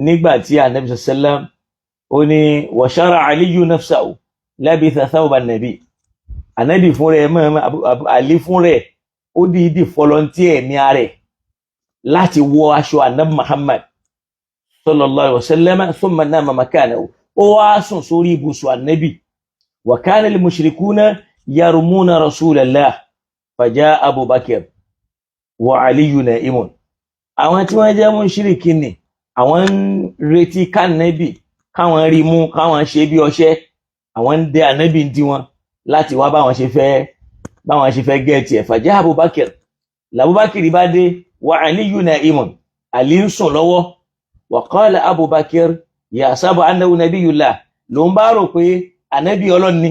nígbà tí Ànábì sallam ó ní wa shara Aliyu nafsahu labitha thawba nabi. Ànábì fún rẹ̀ Àlí fún rẹ̀ ó dìídì volunteer ẹ̀mí rẹ̀ láti wọ aṣọ Ànábì Muhammad sallallahu alaihi wasallam thumma nama makanahu. ó wá sùn sórí ibùsùn Ànábì. wa kana al mushrikuna yarmuna rasulallah faja Abubakar wa Aliyu na'imun. àwọn tí wọ́n jẹ́ mushriki ni àwọn ń retí kánẹ́bì káwọn rí mú, káwọn ṣe bí ọṣẹ, àwọn ń dẹ Ànábì ń tiwọn láti wá báwọn ṣe fẹ́ gẹ́ẹ̀tì ẹ̀. faja Abubakar, làbúbákìrì bá dé, wa Aliyu na'imun, Àlí ń sùn lọ́wọ́. wa qala Abubakar yahsabu annahu nabiyullah, ló ń bá rò pé Ànábì Ọlọ́run ni,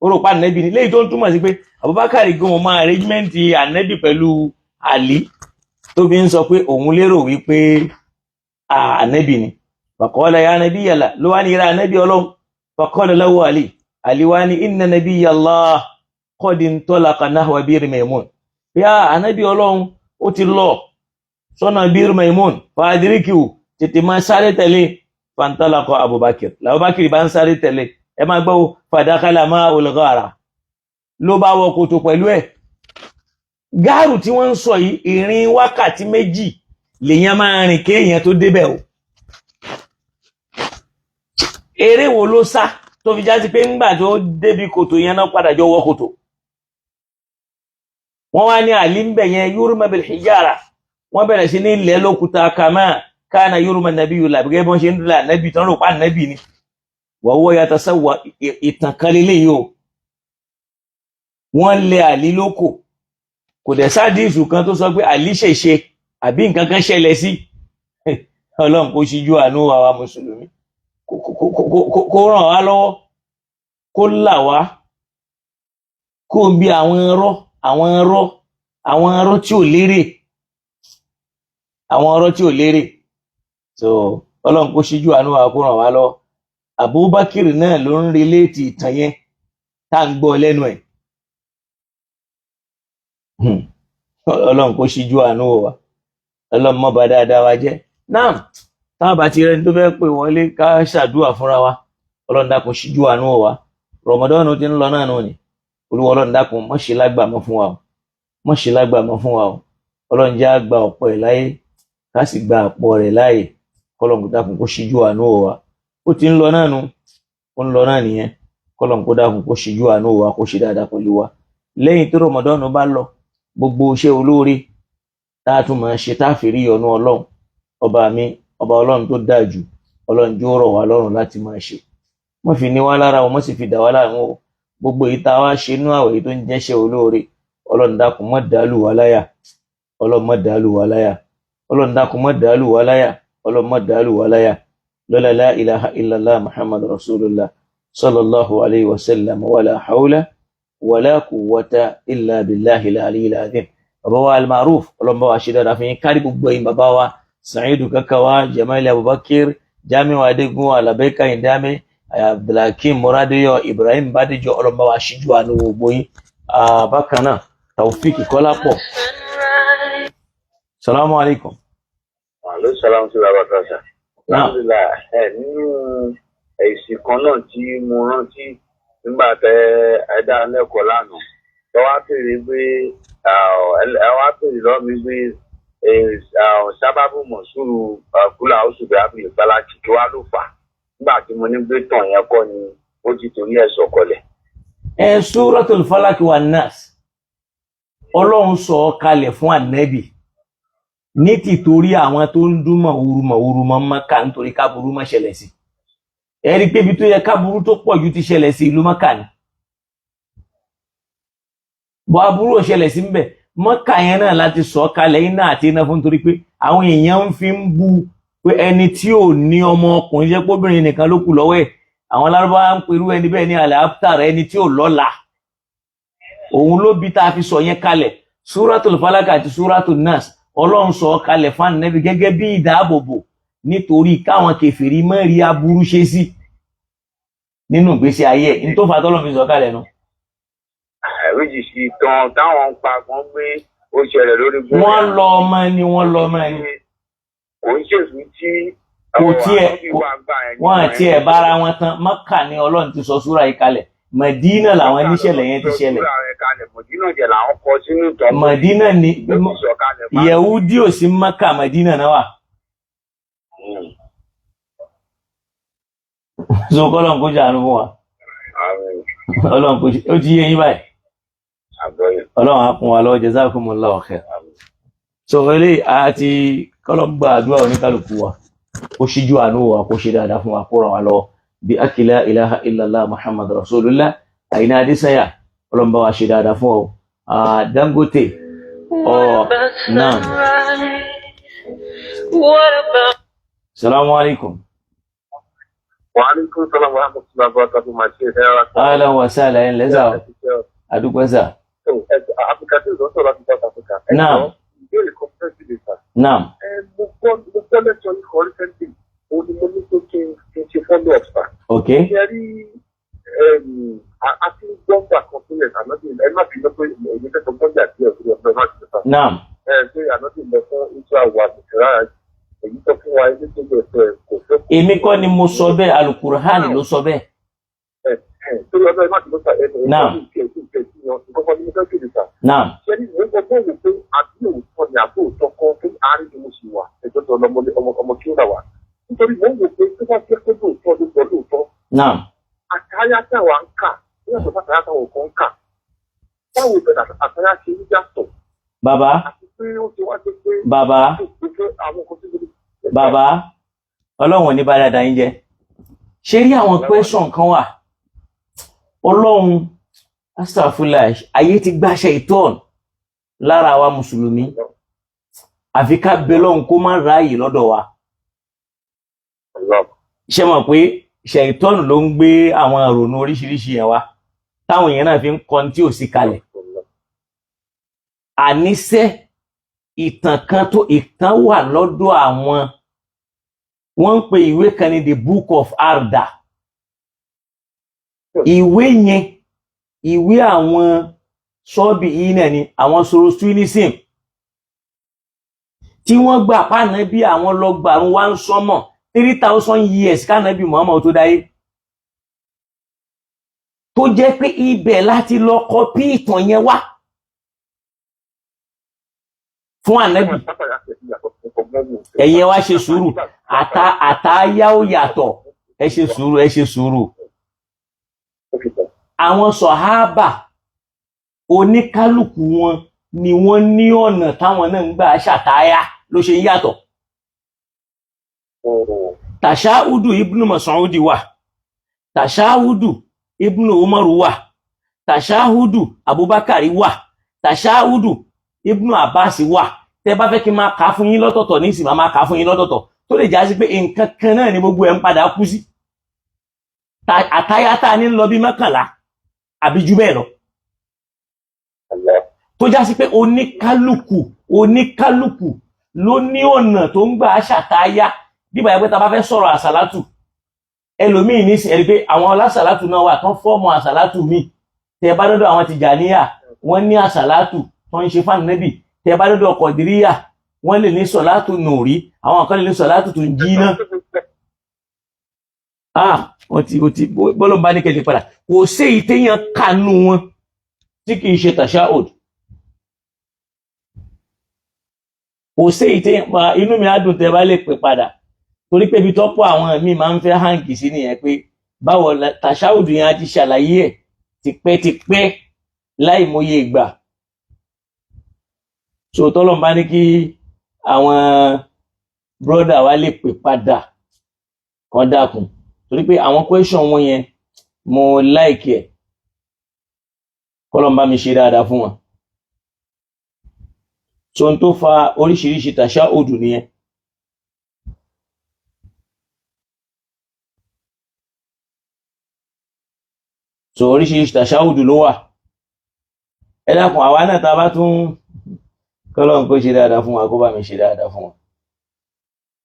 ó rò pé Ànábì ni, léyìí tó ń túmọ̀ sí pé Abubakar gan máa arrangement Ànábì pẹ̀lú Àlí, tó fi ń sọ pé òun lérò wípé Ànábì ni. faqala ya nabiyallah, ló wá ní ìrà Ànábì Ọlọ́run. faqala lahu Àlí wá ní inna nabiyallah qad intalaqa nahwa Bir Maimun. yá Ànábì Ọlọ́run ó ti lọ sọ́nà Bir Maimun, fàdíríkìú, tètè máa sáré tẹ̀lé. fantalaqa Abubakar, làbúbákìrì bá ń sáré tẹ̀lé. ẹ máa gbọ́ fadakhala ma'ul ghara, ló bá wọ kòtò pẹ̀lú ẹ̀. gáàrù tí wọ́n ń sọ yìí ìrìn wákàtí 2 lèèyàn máa rìn kéèyàn tó débẹ̀ o. Eré wo ló sá tó fi já sí pé ńgbà tó débi kòtò yẹn náà padà jọ wọ kòtò. Wọ́n wá ní àlí ń bẹ̀ yẹn yurma bil hijara, wọ́n bẹ̀rẹ̀ sí ní ilẹ̀ lókúta kama kana yurma nabiyyu la gẹ́gẹ́ bọ́n ṣe ń dúró ànábì tán rò pa ànábì ni. Wa huwa yatasawwa ìtàn kan lélẹ́yìí o. Wọ́n lé àlí lóko, kò dẹ̀ sádìsù kan tó sọ pé àlí ṣèṣe àbí nǹkan kan ṣẹlẹ̀ sí. Ọlọ́run kó ṣíjú àánú àwa mùsùlùmí, kó ràn wá lọ́wọ́, kó là wá kó ń bí àwọn ọ̀rọ̀ tí ò lérè, àwọn ọ̀rọ̀ tí ò lérè. So Ọlọ́run kó ṣíjú àánú àwa kó ràn wá lọ́wọ́. Abubakar náà ló ń reléètì ìtàn yẹn tá à ń gbọ́ lẹ́nu ẹ̀. Ọlọ́run kó ṣíjú àánú wa, Ọlọ́run má bà dáadáa wa jẹ́. Náà táwọn bá ti rẹni tó fẹ́ pè wọlé ká ṣàdúrà fúnra wa. Ọlọ́run dákun ṣíjú àánú wa. Ramadan ti ń lọ náà nù ni. Olúwa Ọlọ́run dákun má ṣe lágbàmọ́ fún wa o, má ṣe lágbàmọ́ fún wa o. Ọlọ́run jẹ́ á gba ọ̀pọ̀ ẹ̀ láyé ká sì gba àpọ̀ rẹ̀ láyè. Ọlọ́run dákun kó ṣíjú àánú wa. Ó ti ń lọ náà nù, ó ń lọ náà nìyẹn. Ọlọ́run kó dákun kó ṣíjú àánú wa, kó ṣe dáadáa pẹ̀lú wa. Lẹ́yìn tí Ramadan bá lọ, gbogbo iṣẹ́ olóore tá a tún máa ṣe tá a fi rí ọ̀nà Ọlọ́run ọba mi, ọba Ọlọ́run tó dáa jù, Ọlọ́run jọ̀ọ́ rọ̀ wá lọ́rùn láti máa ṣe. Má fi ní wá lára o, má sì fi dà wá láàmú o. Gbogbo èyí tá a wá ṣe inú àwẹ̀ tó ń jẹ́ṣẹ́ olóore, Ọlọ́run dákun má dàálù wá láyà, Ọlọ́run má dàálù wá láyà, Ọlọ́run dákun má dàálù wá láyà, Ọlọ́run má dàálù wá láyà. Lọ́lá la ilaha illallah Muhammad Rasulullah sallallahu alayhi wa sallam wala hawla wala quwwata illa billahi al-aliyyil azim. Bàbá wa Al-Maruf, Ọlọ́run bá wa ṣe dáadáa fún yín, kárí gbogbo yín bàbá wa Sa'idu Kakawa, Jamal Abubakar, Jamiu Adegun, Alabeka Indame, Abdulhakeem Moradeyo, Ibrahim Badejo, Ọlọ́run bá wa ṣíjú àánú gbogbo yín. Bákan náà Taofik Kọ́lápọ̀. Salamu alaikum. Àlọ́ sàlámù sí bàbá kàṣà. Alhamdulillah, nínú èsì kan náà tí mo rántí nígbà tẹ ẹ̀dá lẹ́kọ̀ọ́ lánàá, ẹ wá pèrè lọ́ọ́ mi pé sábàbù mọ̀súrù kúlà oṣù bí abúlé bálákì kí wá ló fà nígbà tí mo ní gbé tàn yẹn kọ́ ni ó ti torí ẹ̀ sọ̀kọlẹ̀. Suratul Falaq wan Nas, Ọlọ́run sọ kalẹ̀ fún ànábì ní tìtorí àwọn tó ń dún mọ̀húrú mọ́ Mákà nítorí káburú má ṣẹlẹ̀ sí. Ẹ rí pé ibi tó yẹ káburú tó pọ̀ ju ti ṣẹlẹ̀ sí ìlú Mákà ni. Bọ́ aburú ò ṣẹlẹ̀ sí ńbẹ̀, Mákà yẹn náà láti sọ kalẹ̀ iná àti iná fún, nítorí pé àwọn èèyàn ń fi ń bú pé ẹni tí ò ní ọmọ ọkùnrin jẹ́ póbìnrin nìkan ló kù lọ́wọ́ ẹ̀. Àwọn Lárúbáwá ń perú ẹni bẹ́ẹ̀ ní al-abtar, ẹni tí ò lọ́lá. Òun ló bí tá a fi sọ yẹn kalẹ̀. Suratul Falaq àti Suratul Nas, Ọlọ́run sọ kalẹ̀ fún ànábì gẹ́gẹ́ bí ìdáàbòbò nítorí káwọn kèfèrí má rí aburú ṣe sí nínú ìgbésí ayé ẹ̀. Ní tó fà tọ́lọ́run fi sọ kalẹ̀ nu. Àìríjì sí tán táwọn ń pa kan pé ó ṣẹlẹ̀ lórí gbọ́dọ̀. Wọ́n lọ ọmọ ni. Kò ń ṣèṣù tí wọ́n àti ẹ̀ bára wọn tán. Mákà ni Ọlọ́run ti sọ súra yìí kalẹ̀. Mẹ̀dínà làwọn níṣẹ̀lẹ̀ yẹn ti ṣẹlẹ̀. Mẹ̀dínà jẹ̀ làwọn kọ sínú ìtàn. Mẹ̀dínà ni Yẹ̀húdí ò sí Mákà, Mẹ̀dínà náà wà. So kọ́lọ́n kó jà fún wa. Ọlọ́run kó ó ti yé yín báyìí. Ọlọ́run á kún wa lọ́wọ́, jazakumullahu khair. So eléyìí àti kọ́lọ́n gba àdúrà oníkálukú wa, kó ṣíjú àánú wa, kó ṣe dáadáa fún wa, kó ràn wá lọ́wọ́. Bí la ilaha illallah Muhammad Rasulullah, Àyìnà Adésànyà, Ọlọ́run bá wa ṣe dáadáa fún ọ. Dangote náà. Salamu alaikum. Wa alaikum salam wa rahmatullahi wa barakatuh. Ma ṣe ẹ̀rọ. Ahlan wa sahlan lẹ́sà. Adúpẹ́ sà. Áfíríkà tí ó sọ̀rọ̀ láti South Africa. Naam. Ìbéèrè kan fẹ́ sí ìdíta. Naam. Mo gbọ́ lẹ́tọ̀ ní kọ́rífẹ́ntì, òun ni mo ní tó kí n ṣe follow up sir. Okay. Ṣé rí àti gbọ́ngbà kan sílẹ̀ ànábì ẹ má fi lọ pé èmi fẹ́ sọ gbọ́ngbà sí ẹ̀fọ́ ẹ̀fọ́ má ti sọ. Naam. Ṣé ànábì lọ fún Israel wa nìkẹ́rà èyí tó fún wa ilé tó yẹ fẹ́ kò fẹ́. Èmi kọ́ ni mo sọ bẹ́ẹ̀, Al-Qur'an ló sọ bẹ́ẹ̀. Torí ọjọ́ ẹ má ti lọ sà Naam. nǹkan ní mo fẹ́ kéde sà. naam ṣé ní ìwé ọgbọ́n wò pé àbí òótọ́ ni àbí òótọ́ kan pé àárín ni mo sì wà ẹjọ́ tó ọmọ kí ó dà wá nítorí mo ń wò pé tó bá jẹ́ pé lóòótọ́ ló gbọ́ lóòótọ́ naam àtàyà táwa ń kà ní ọ̀sán bá àtàyà táwọn kan ń kà báwo bẹ̀rẹ̀ àtàyà ṣe ń yàtọ̀ bàbá àti pé ó ti wá dé pé bàbá àwọn kan tó gbé bàbá ọlọ́run ní bá dáadáa yín jẹ́ ṣe rí àwọn question kan wà ọlọ́run astagfirullah ayé ti gbáṣẹ ìtọ́n lára àwa mùsùlùmí àfi ká bẹ lọ́hùn kó má ráàyè lọ́dọ̀ wa ṣe mọ̀ pé ṣẹ̀ìtọ́n ló ń gbé àwọn ìrònú oríṣiríṣi yẹn wá táwọn èèyàn náà fi ń kọ tí ò sí kalẹ̀ àníṣe ìtàn wà lọ́dọ̀ àwọn wọ́n ń pe ìwé kan ní the book of Arda ìwé yẹn ìwé àwọn sọ́ọ̀bì yìí náà ni àwọn Zoroastrianism tí wọ́n gbà pàánà bí àwọn lọ́gbàrún wá ń sọ́mọ̀ 3000 years kánàbí Muhammad tó dáyé tó jẹ́ pé ibẹ̀ láti lọ kọ́pì ìtàn yẹn wá fún ànábì ẹ̀yin wá ṣe sùúrù àtàyà ó yàtọ̀ ẹ ṣe sùúrù àwọn sọ̀hábà oníkálùkù wọn ni wọ́n ní ọ̀nà táwọn náà ń gbà ṣàtáyà ló ṣe yàtọ̀ tàṣáhùdù ibnu Mas'udi wà tàṣáhùdù ibnu Umaru wà tàṣáhùdù Abubakar wà tàṣáhùdù ibnu Abbas wà tẹ́ bá fẹ́ kí n máa kà fún yín lọ́tọ̀ọ̀tọ̀ nísìnyí máa kà fún yín lọ́tọ̀ọ̀tọ̀ tó lè já sí pé nǹkan kan náà ni gbogbo ẹ̀ ń padà kú sí àtáyátá ní lọ bí 11 àbí jù bẹ́ẹ̀ lọ tó já sí pé oníkálùkù ló ní ọ̀nà tó ń gbà ṣàtáyá bíbá ẹgbẹ́ ta bá fẹ́ sọ̀rọ̀ àsàlátù ẹlòmíì ní ẹ̀rí pé àwọn alásàlátù náà wà tán fọ́ọ̀mù àsàlátù míì tẹ́ bá dọ́dọ̀ àwọn Tìjàníyà wọ́n ní àsàlátù tó ń ṣe fánàbì tẹ́ bá dọ́dọ̀ Kọ̀dìríyà wọ́n lè ní sọ̀látù nùrí àwọn kan lè ní sọ̀látù tó ń jí náà wọ́n ti bọ́lọ̀ bá ní kẹ́lẹ̀ padà kò sí ìtẹ́yàn kanú wọn tí kìí ṣe tashahud kò sí ìtẹ́yàn pa inú mi á dùn tẹ́ bá lè pè padà torí pé ibi tọ́pọ̀ àwọn míì máa ń fẹ́ hàǹkì sí nìyẹn pé báwo tashahud yẹn á ti ṣàlàyé ẹ̀ tipẹ́tipẹ́ láì mọye ìgbà so tọ́lọ̀ bá ní kí àwọn brọ́dà wa lè pè padà kan dákun torí pé àwọn question wọn yẹn mo like ẹ̀ kọ́lọ̀ bá mi ṣe dáadáa fún wọn so n tó fa oríṣiríṣi tashahud nìyẹn so oríṣiríṣi tashahud ló wà ẹ dákun àwa náà tá bá tún kọ́lọ̀ kó ṣe dáadáa fún wa kó bá mi ṣe dáadáa fún wọn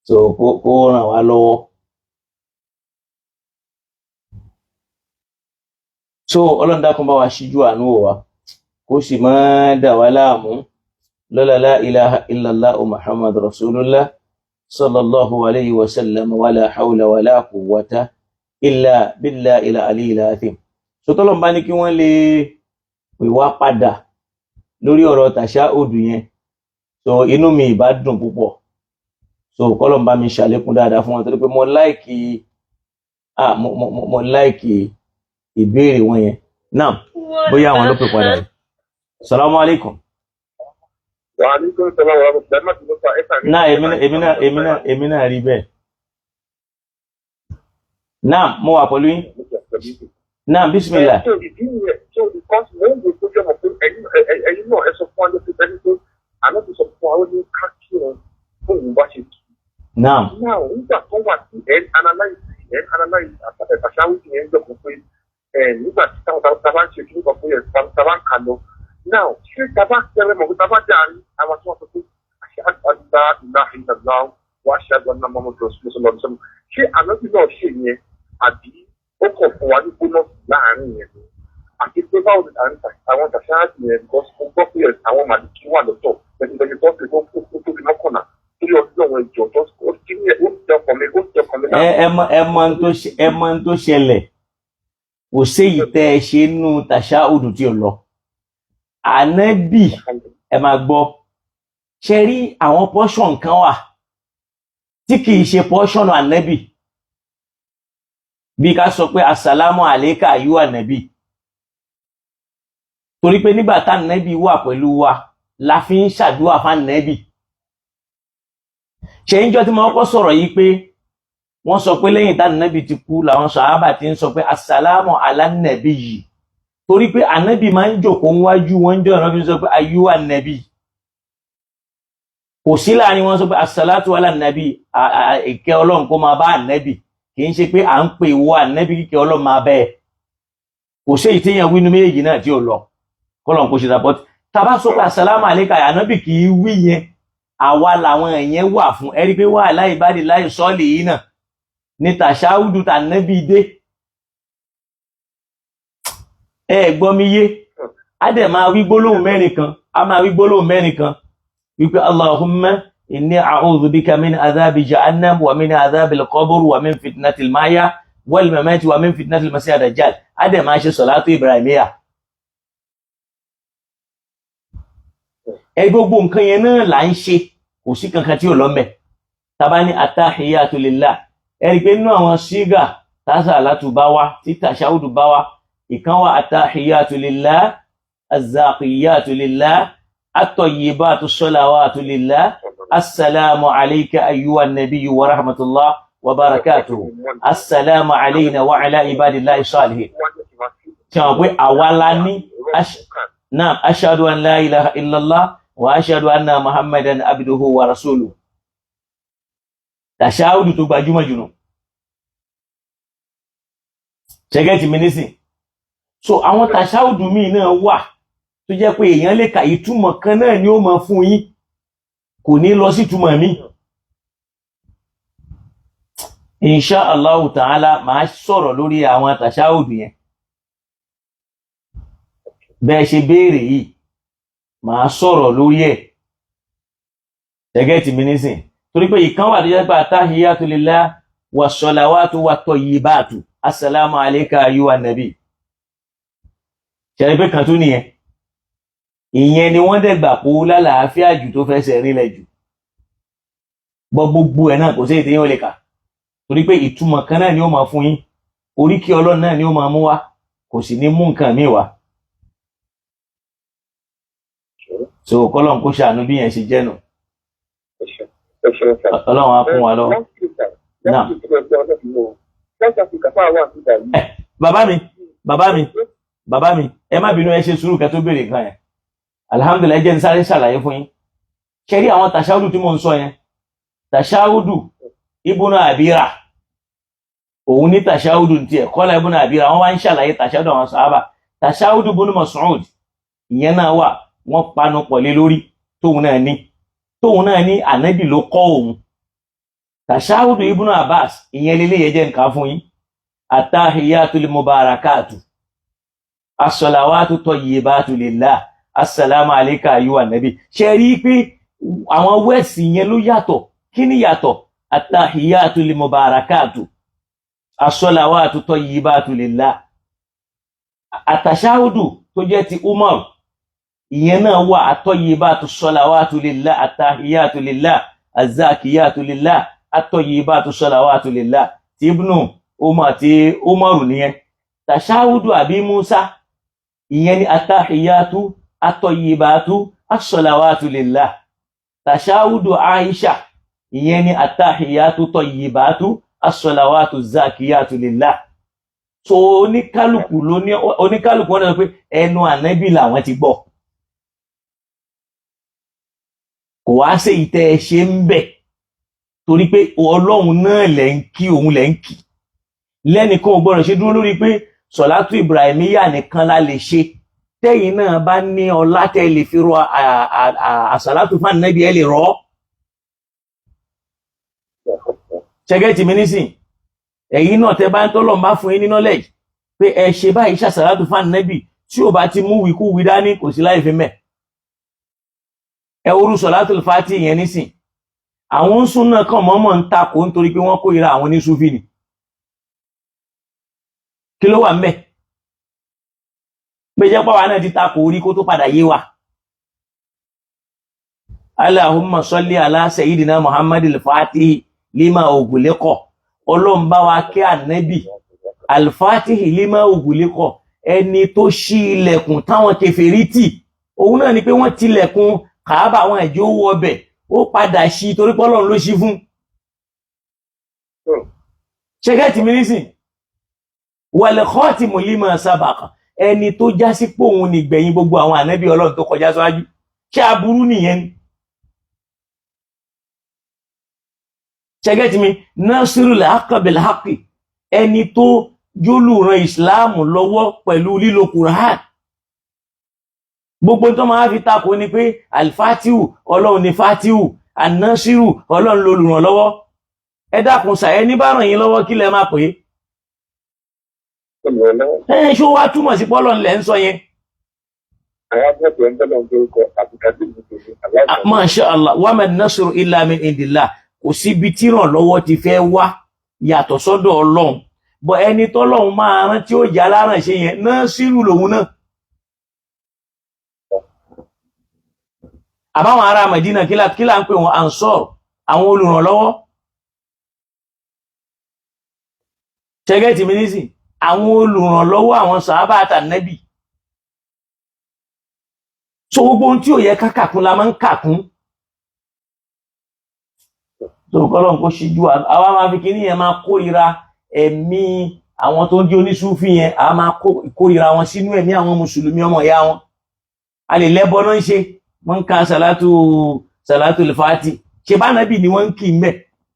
so kó ràn wá lọ́wọ́ so Ọlọ́run dákun bá wa ṣíjú àánú wa kó sì máa dà wá láàmú lọ́lá la ilaha illallah Muhammad rasulullah sallallahu alayhi wa sallam wala hawla wala quwwata illa billahi al-aliyyil azim so tọ́lọ́run bá ní kí wọ́n lè pè wá padà lórí ọ̀rọ̀ tashahud yẹn so inú mi ìbá dùn púpọ̀ so kọ́lọ́run bá mi ṣàlékún dáadáa fún wọn torí pé mo láìkì ìbéèrè wọn yẹn náà bóyá àwọn ló pè padà rẹ̀ salamu alaikum wa alaikum salam wa rahmatullahi náà èmi náà rí bẹ́ẹ̀ náà mo wà pẹ̀lú yín náà bismillah náà nígbà tó wà sí analyze àtàṣáwùsì yẹn jọ pé nígbà tí tábà ń ṣe kí nígbà fún yẹn tábà ń kà lọ now ṣé tábà tẹrẹ mọ̀ pé tábà dárí àwọn tí wọ́n sọ pé àṣẹ àgbà ìlà ìdàgbà wà ṣe àgbà náà mọ́mọ́ tó ṣe lọ́dún sọ́mọ́ ṣé ànábì náà ṣe yẹn àbí ó kàn fún wa ní bónọ́ọ̀sì láàárín yẹn ni àti pé báwo ni àwọn tàṣáàtì yẹn because mo gbọ́ pé àwọn màlìkí wà lọ́tọ̀ lẹ́gbẹ̀ẹ́ tó ṣe tó tóbi mọ́kànlá torí ọdún àwọn ìjọ tó kí ni ó jọkàn mi ẹ mọ̀ tó ṣẹlẹ̀ kò séyìí tẹ́ ẹ ṣe nú tashahud tí ò lọ ànábì ẹ máa gbọ́ ṣe rí àwọn portion kan wà tí kìí ṣe portion ànábì bí ká sọ pé assalamu alayka ayyuha ànábì torí pé nígbà tá ànábì wà pẹ̀lú wa la fi ń ṣàdúrà fún ànábì ṣe ń jọ tí mo kọ́kọ́ sọ̀rọ̀ yìí pé wọ́n sọ pé lẹ́yìn tá ànábì ti kú làwọn sàhábà ti ń sọ pé assalamu ala ànábì yìí torí pé ànábì máa ń jókòó níwájú wọn jọ ìrànbí sọ pé ayyuha ànábì kò sí láàrin wọn sọ pé assalatu ala ànábì ìkẹ́ Ọlọ́run kó máa bá ànábì kì í ṣe pé à ń pè wọ ànábì kíkẹ́ Ọlọ́run máa bẹ́ẹ̀ kò sí èyí téèyàn wí inú méjèèjì náà tí ò lọ kọ́lọ́n kó ṣe dàpọ̀ tá bá sọ pé assalamu alayka ànábì kì í wí yẹn àwa làwọn èèyàn wà fún ẹ rí pé wà láìbádì láì sọ́ọ̀lì yìí náà ní tàṣáhùdù tànábì dé ẹ gbọ́ mi yé á dẹ̀ máa wí gbólóhùn mẹ́rin kan á máa wí gbólóhùn mẹ́rin kan wípé Allahumma inni a'udhu bika min adhabi jahannam wa min adhabil qabr wa min fitnatil mahya wal mamati wa min fitnatil masih dajjal á dẹ̀ máa ṣe salatu ibrahimiyya ẹ gbogbo nǹkan yẹn náà là ń ṣe kò sí kankan tí ò lọ ńbẹ̀ tàbá ní attahiyatu lillah ẹ rí pé nínú àwọn sígà tásàlátù bá wá tí tàṣáhùdù bá wá ìkan wà attahiyatu lillah azzaqiyatu lillah at-tayyibatu salawatu lillah assalamu alayka ayyuhan nabiyyu wa rahmatullah wa barakatuhu assalamu alayna wa ala ibadillahi salihin tí wọ́n pé àwa la ní naam ashhadu an la ilaha illallah wa ashhadu anna muhammadan abduhu wa rasuluhu tàṣáhùdù tó gbajúmọ̀ jùlọ ṣẹ́gẹ́tì mi nísìn so àwọn tàṣáhùdù míì náà wà tó jẹ́ pé èèyàn lè ka ìtumọ̀ kan náà ni ó máa fún yín kò ní lọ sí ìtumọ̀ mi insha Allah ta'ala máa sọ̀rọ̀ lórí àwọn tàṣáhùdù yẹn bẹ́ẹ̀ ṣe béèrè yìí máa sọ̀rọ̀ lórí ẹ̀ ṣẹ́gẹ́tì mi nísìn torí pé ìkan wà tó jẹ́ pé attahiyatu lillah was-salawatu wat-tayyibatu assalamu alayka ayyuhan nabi ṣẹ̀rí pé kan tún nìyẹn ìyẹn ni wọ́n dẹ̀gbà pó lálàáfíà jù tó fẹsẹ̀ rinlẹ̀ jù gbogbo ẹ̀ náà kò sí èdè yẹn ò lè kà torí pé ìtumọ̀ kan náà ni ó máa fún yín oríkì Ọlọ́run náà ni ó máa mú wá kò sì ní mú nǹkan míì wá so kọ́lọ́n kó ṣàánú bí yẹn ṣe jẹ́ nù Ọlọ́run á kún wa lọ. bàbá mi ẹ má bínú ẹ ṣe sùúrù kẹ́ tó béèrè nǹkan yẹn alhamdulillah jẹ́ n sáré ṣàlàyé fún yín ṣe rí àwọn tàṣáhùdù tí mo ń sọ yẹn tàṣáhùdù ibùnà àbírà òun ní tàṣáhùdù tiẹ̀ kọ́lá ibùnà àbírà wọ́n wá ń ṣàlàyé tàṣáhùdù àwọn sàhábà tàṣáhùdù ibùnà Mas'ud ìyẹn náà wà wọ́n panu pọ̀ lé lórí tóun náà ní ànábì ló kọ́ òun tàṣáhùdù ibùnà Abbas ìyẹn lélẹ́yẹ jẹ́ nǹkan fún yín attahiyatul mubarakatu as-salawatu tayyibatu lillah assalamu alayka ayyuhan nabi ṣe rí pé àwọn wẹ́ẹ̀sì yẹn ló yàtọ̀ kí ni yàtọ̀ attahiyatul mubarakatu as-salawatu tayyibatu lillah àtàṣáhùdù tó jẹ́ ti Umar ìyẹn náà wà at-tayyibatu salawatu lillah attahiyatu lillah az-zakiyatu lillah at-tayyibatu salawatu lillah ti ibnu Umar ti Umaru nìyẹn tàṣáhùdù àbí Musa ìyẹn ni attahiyatu at-tayyibatu as-salawatu lillah tàṣáhùdù Aisha ìyẹn ni attahiyatu tayyibatu as-salawatu zakiyatu lillah so oníkálùkù wọn náà pé ẹnu ànábì làwọn ti gbọ́ kò wá sí ìtẹ́ ṣe ń bẹ̀ torí pé Ọlọ́run náà lẹ́ ń kí òun lẹ́ ń kí lẹ́nìkan ò gbọ́dọ̀ ṣe dúró lórí pé sọ̀látù Ibrahimiyya nìkan la lè ṣe tẹ́yìn náà bá ní ọlá tẹ́ lè fi rọ àsàlátù fún ànábì ẹ lè rọ ṣẹgẹ́tì mi nísìn ẹ̀yin náà tẹ́ bá ń tọ́lọ̀ bá fún yín ní knowledge pé ẹ ṣe báyìí ṣàsàlátù fún ànábì tí ò bá ti mú wíkúwí dání kò sí láì fi mẹ́ ẹ orú sọ̀látù fàtí yẹn nísìn àwọn súnà kan mọ́mọ́ ń takò nítorí pé wọ́n kórìíra àwọn ní súfì ni kí ló wà ń bẹ̀ gbéjẹ́ pàwà náà ti takò orí kó tó padà yé wa. Allahumma salli ala sayyidina Muhammadil Fatih lima ughliqa. Ọlọ́run bá wa kẹ́ ànábì al-Fatih lima ughliqa, ẹni tó ṣí ilẹ̀kùn táwọn kèfèrí tì. Òun náà ni pé wọ́n tilẹ̀kùn Kaaba àwọn ẹ̀jẹ̀ ó wọ ọbẹ̀, ó padà ṣí torí pé Ọlọ́run ló ṣí fún. Ṣẹ́gẹ́tì mi nísìn wal khatimu lima sabaqa, ẹni tó já sí pé òun ní gbẹ̀yìn gbogbo àwọn ànábì Ọlọ́run tó kọjá síwájú. Ṣé aburú nìyẹn ni? Ṣẹ́gẹ́tì mi nasirul haqqi bil haqqi, ẹni tó jólùran ìsìláàmù lọ́wọ́ pẹ̀lú lílo Qur'an. Gbogbo tó máa fi takò ní pé alfatihu Ọlọ́run ni fatihu, annasiru Ọlọ́run lolùrànlọ́wọ́. Ẹ dákun sà, ẹni bá ràn yín lọ́wọ́ kí lẹ máa pè é. Ṣó wá túmọ̀ sí pọ́lọ̀ ńlẹ̀ ń sọ yẹn. Masha Allah, wa man nasru illa min indillah. Kò síbi tí ìrànlọ́wọ́ ti fẹ́ wá yàtọ̀ sọ́dọ̀ Ọlọ́run. Bọ̀ ẹni tọ́lọ́run máa rán tí ó jà láràn ṣe yẹn nasiru lòun náà. Àbáwọn ará Mẹdínà kí là ń pè wọn ansor, àwọn olùrànlọ́wọ́. Ṣẹ́gẹ́tì mi nísìn, àwọn olùrànlọ́wọ́ àwọn sàhábà àtànẹ́bì. So gbogbo ohun tí ò yẹ ká kàkún la máa ń kàkún. So kọ́lọ́n kó ṣíjú àwa máa fi kíní yẹn máa kórìíra ẹ̀mí àwọn tó ń jẹ́ onísúfì yẹn, àwa máa kórìíra wọn sínú ẹ̀mí àwọn mùsùlùmí ọmọ ìyá wọn. A lè lẹ́bọ náà ń ṣe, wọ́n ń ka sàlátù lìfàátì, ṣe bá nàbì ni wọ́n ń kì í mẹ́,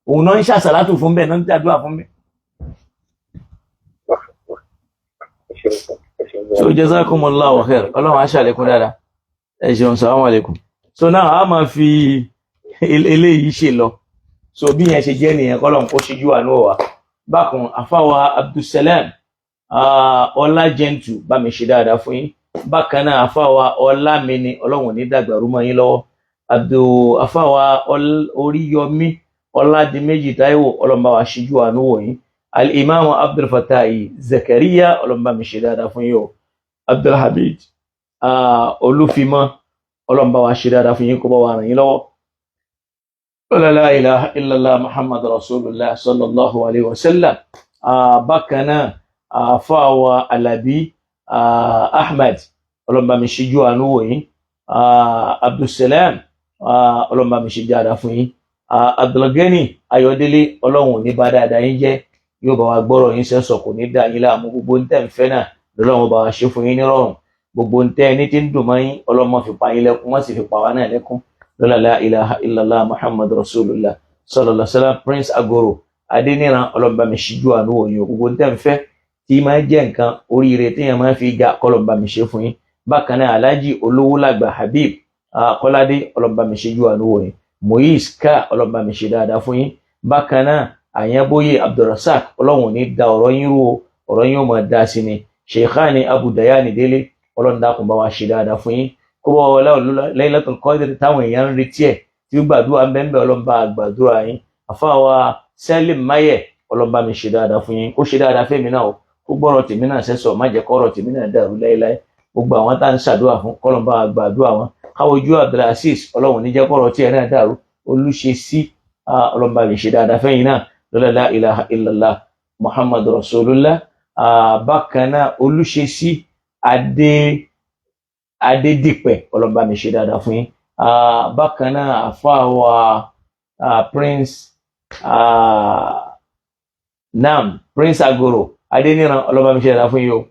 òun náà ń ṣà sàlátù fún bẹ́ẹ̀ náà ń jàdúrà fún bẹ́ẹ̀. So jazakumullahu khair, Ọlọ́run á ṣàlékún dáadáa. Ẹ ṣeun, salamu alaikum. So now a máa fi eléyìí ṣe lọ. So bí yẹn ṣe jẹ́ nìyẹn, kọ́lọ́run kó ṣíjú àánú wa. Bákan àfáwà Abdulsalam ọlá jẹ́ntù bá mi ṣe dáadáa fún yín. Bákan náà àfáwà ọlá mi ni Ọlọ́run ní dàgbàrú mọ́ yín lọ́wọ́. Àfáwà Oríyọmí Ọládìméjì Táíwò, Ọlọ́run bá wa ṣíjú àánú wò yín. Al-Imam Abdul Fattahi Zakariya, Ọlọ́run bá mi ṣe dáadáa fún yín o. Abdulhamid Olúfimọ́, Ọlọ́run bá wa ṣe dáadáa fún yín, kó bá wa ràn yín lọ́wọ́. La ilaha illallah Muhammad Rasulullah sallallahu alaihi wasallam. Bákan náà àfáwà Alabi Ahmad, Ọlọ́run bá mi ṣíjú àánú wò yín. Abdulsalam, Ọlọ́run bá mi ṣe dáadáa fún yín. Abdulgani Ayọ̀délé, Ọlọ́run ní bá dáadáa yín jẹ́, yóò bá wa gbọ́rọ̀ yín sẹ́sọ̀, kò ní dá yín láàmú. Gbogbo ń tẹ́ ń fẹ́ náà lọ́lọ́run bá wa ṣe fún yín nírọ̀rùn. Gbogbo ń tẹ́ ẹni tí ń dùn mọ́ yín, Ọlọ́run má fi pa yín lẹ́kún, wọ́n sì fi pa wá náà lẹ́kún. La ilaha illallah Muhammad Rasulullah sallallahu alaihi wasallam. Prince Agoro Adéníran, Ọlọ́run bá mi ṣíjú àánú wò yín. Gbogbo ń tẹ́ ń fẹ́ tí máa jẹ́ nǹkan oríire tí yẹn máa fi ga, kọ́lọ́run bá mi ṣe fún yín. Bákan náà Alhaji Olówólàgbà Habib Kọ́ládé, Ọlọ́run bá mi ṣíjú àánú wò yín. Moise Ká, Ọlọ́run bá mi ṣe dáadáa fún yín. Bákan náà Àyànbóyè Abdulrasaq, Ọlọ́run ní da ọ̀rọ̀ yín rú, ọ̀rọ̀ yín ó máa dá sí ni. Sheikhani Abu Dayani Délé, Ọlọ́run dákun bá wa ṣe dáadáa fún yín. Kó bá wọlé Laylatul Qadr táwọn èèyàn ń retí ẹ̀, tí ó gbàdúrà ń bẹ́ẹ̀ Ọlọ́run bá gbàdúrà yín. Àfáwà Salim Maye, Ọlọ́run bá mi ṣe dáadáa fún yín. Kó ṣe dáadáa fẹ́mi náà o, kó gbọ́rọ̀ tèmi náà sẹ́sọ̀, má jẹ́ kọ́rọ̀ tèmi náà dàrú láéláé. Gbogbo àwọn tá ń ṣàdúrà fún, kọ́lọ́run bá gbàdúrà wọn. Káwojú Abdulaziz, Ọlọ́run ní jẹ́ kọ́rọ̀ tí ẹ náà dàrú. Olúṣesí, Ọlọ́run bá mi ṣe dáadáa fẹ́yìn náà. La ilaha illallah Muhammad Rasulullah. Bákan náà Olúṣesí Adédìpẹ̀, Ọlọ́run bá mi ṣe dáadáa fún yín. Bákan náà àfáwà Prince Prince Agoro Adéníran, Ọlọ́run bá mi ṣe dáadáa fún yín o.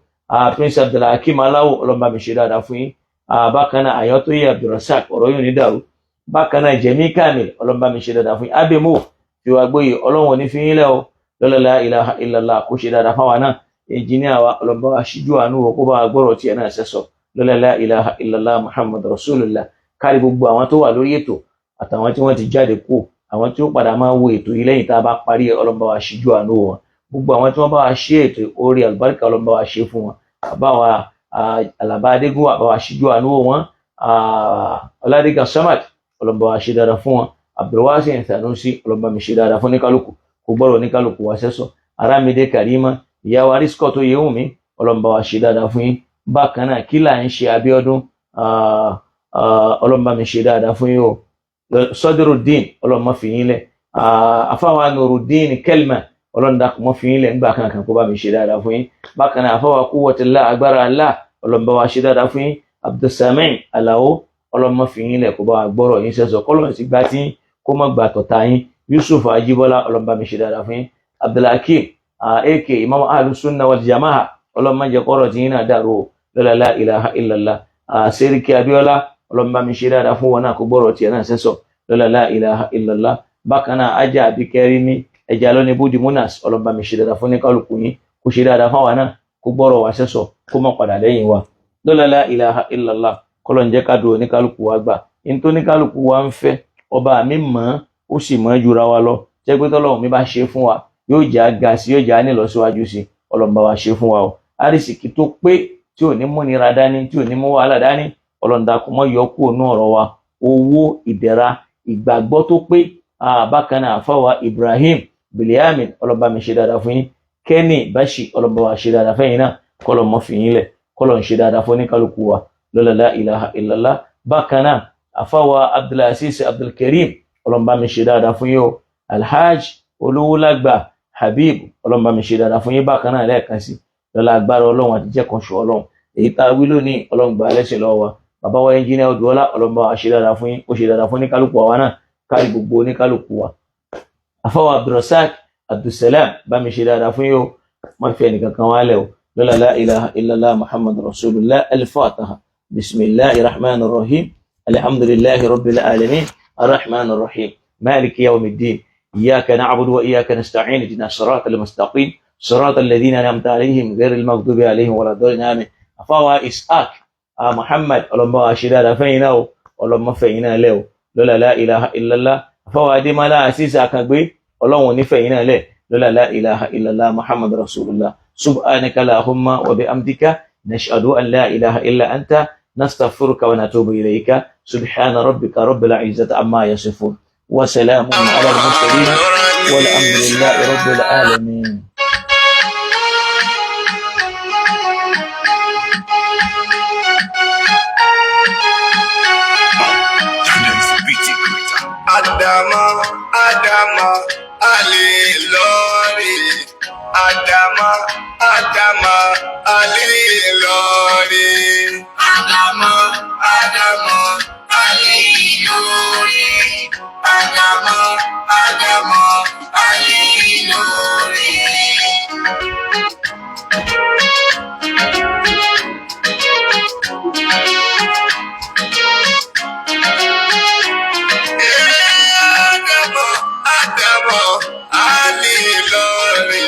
Prince Abdulhakeem Aláwò, Ọlọ́run bá mi ṣe dáadáa fún yín. Bákan náà Àyàntóyè Abdulrasaq, ọ̀rọ̀ yóò ní dàrú. Bákan náà Jẹ̀mí Kamil, Ọlọ́run bá mi ṣe dáadáa fún yín. Abemo Fiwágbóyè, Ọlọ́run ní fi yín lẹ́ o. La ilaha illallah, kó ṣe dáadáa fáwa náà. Ẹnjìníà wa, Ọlọ́run bá wa ṣíjú àánú wò, kó bá wa gbọ́rọ̀ tí ẹ náà sẹ́sọ̀. La ilaha illallah Muhammad Rasulullah. Kárí gbogbo àwọn tó wà lórí ètò àtàwọn tí wọ́n ti jáde kú, àwọn tí ó padà máa wo ètò yìí lẹ́yìn tá a bá parí, Ọlọ́run bá wa ṣíjú àánú wọn. Gbogbo àwọn tí wọ́n bá wa ṣe ètò orí àlùbáríkà, Ọlọ́run bá wa ṣe fún wọn. Àbáwa Àlàbá Adégún, àbáwa ṣíjú àánú wọn. Ọládégà Samad, Ọlọ́run bá wa ṣe dáadáa fún wọn. Abdulwasi Sanusi, Ọlọ́run bá mi ṣe dáadáa fún níkálùkù, kò gbọ́rọ̀ níkálùkù wa sẹ́sọ̀. Arámidé Karima, ìyá wa Rísíkọ̀ tó yẹ wùn mí, Ọlọ́run bá wa ṣe dáadáa fún yín. bákan náà kí là ń ṣe Abíọ́dún Ọlọ́run bá mi ṣe dáadáa fún yín o Sodiruddin Ọlọ́run má fi yín lẹ̀ àfáwà Nuruddin Kelma Ọlọ́run dákun má fi yín lẹ̀ nígbà kankan kó bá mi ṣe dáadáa fún yín bákan náà àfáwà Quwwatullah agbára Allah Ọlọ́run bá wa ṣe dáadáa fún yín Abdulsami Alao Ọlọ́run má fi yín lẹ̀ kó bá wa gbọ́rọ̀ yín sẹ́sọ kọ́lọ́run sì gbá tí kó má gbà tọ̀tà yín Yusuf Ajibola Ọlọ́run bá mi ṣe dáadáa fún yín Abdulhakeem AK Imam Ahlus Sunnah wal Jama'ah Ọlọ́run má jẹ́ kọ́rọ̀ tí yín náà dàrú la ilaha illallah Seriki Abiola Ọlọ́run bá mi ṣe dáadáa fún wọn náà kó gbọ́rọ̀ tiẹ̀ náà sẹ́sọ la ilaha illallah bákan náà ajá àbíkẹ́rí ní ẹja lọ́ní búdí munas Ọlọ́run bá mi ṣe dáadáa fún ní kálukú yín kó ṣe dáadáa fún wa náà kó gbọ́rọ̀ wa sẹ́sọ kó má padà lẹ́yìn wa la ilaha illallah kọ́lọ̀ ń jẹ́ ká dúró ní kálukú wa gbà in tó ní kálukú wa ń fẹ́ ọba mi mọ̀ ó sì mọ̀ jura wa lọ jẹ́ pé tọ́lọ́run mi bá ṣe fún wa yóò já ga sí yóò já ní lọ síwájú sí Ọlọ́run bá wa ṣe fún wa o àrísìkí tó pé tí ò ní mú nira dání tí ò ní mú wàhálà dání Ọlọ́run dákun mọ́ yọ kúrò nú ọ̀rọ̀ wa owó ìdẹ̀ra ìgbàgbọ́ tó pé bákan náà àfáwà Ibrahim Biliamin Ọlọ́run bá mi ṣe dáadáa fún yín Kenny Bashi Ọlọ́run bá wa ṣe dáadáa fún yín náà kọ́lọ̀ mọ́ fi yín lẹ̀ kọ́lọ̀ ń ṣe dáadáa fún oníkálukú wa la ilaha illallah bákan náà àfáwà Abdulaziz Abdulkarim Ọlọ́run bá mi ṣe dáadáa fún yín o Alhaj Olówólàgbà Habib Ọlọ́run bá mi ṣe dáadáa fún yín bákan náà lẹ́ẹ̀kan sí lọ́la agbára Ọlọ́run àti jẹ́ kan ṣo Ọlọ́run èyí tá a wí lónìí Ọlọ́run gba ẹlẹ́sìn lọ́wọ́ wa bàbá wa ẹnjìnìá Odùọlá Ọlọ́run bá wa ṣe dáadáa fún yín ó ṣe dáadáa fún oníkálukú wa náà kárí gbogbo oníkálukú wa àfáwà Abdulrasaq Abdulsalam bá mi ṣe dáadáa fún yín o má fi ẹnìkan kan wálẹ̀ o lọ́la la ilaha illallah Muhammad rasulullah al-Fatiha bismillahir rahmanir rahim alhamdulillahi rabbil alamin arrahmanir rahim maliki yawmiddin iyyaka na'budu wa iyyaka nasta'in ihdinas siratal mustaqim صراط الذين أنعمت عليهم غير المغضوب عليهم ولا الضالين آمين أفاوى إسحاق محمد ọlọmọ àṣídára fẹ́yìn náà ọlọmọ fẹ́yìn náà lẹ́ o lọ́la la ilaha illallah afáwà adémọ́lá àṣíṣà àkàgbé ọlọ́run ní fẹ́yìn náà lẹ́ lọ́la la ilaha illallah muhammad rasulullah subhanaka lahumma wa bihamdika nashhadu an la ilaha illa anta nastaghfiruka wa natubu ilayka subhana rabbika rabbil izzati amma yasifun wa salamun ala al-mursalin walhamdulillahi rabbil alamin. Adama, Ali Lori. Adama, Ali Lori. Adama, Ali Lori. Adama, Ali Lori. Ali Lori.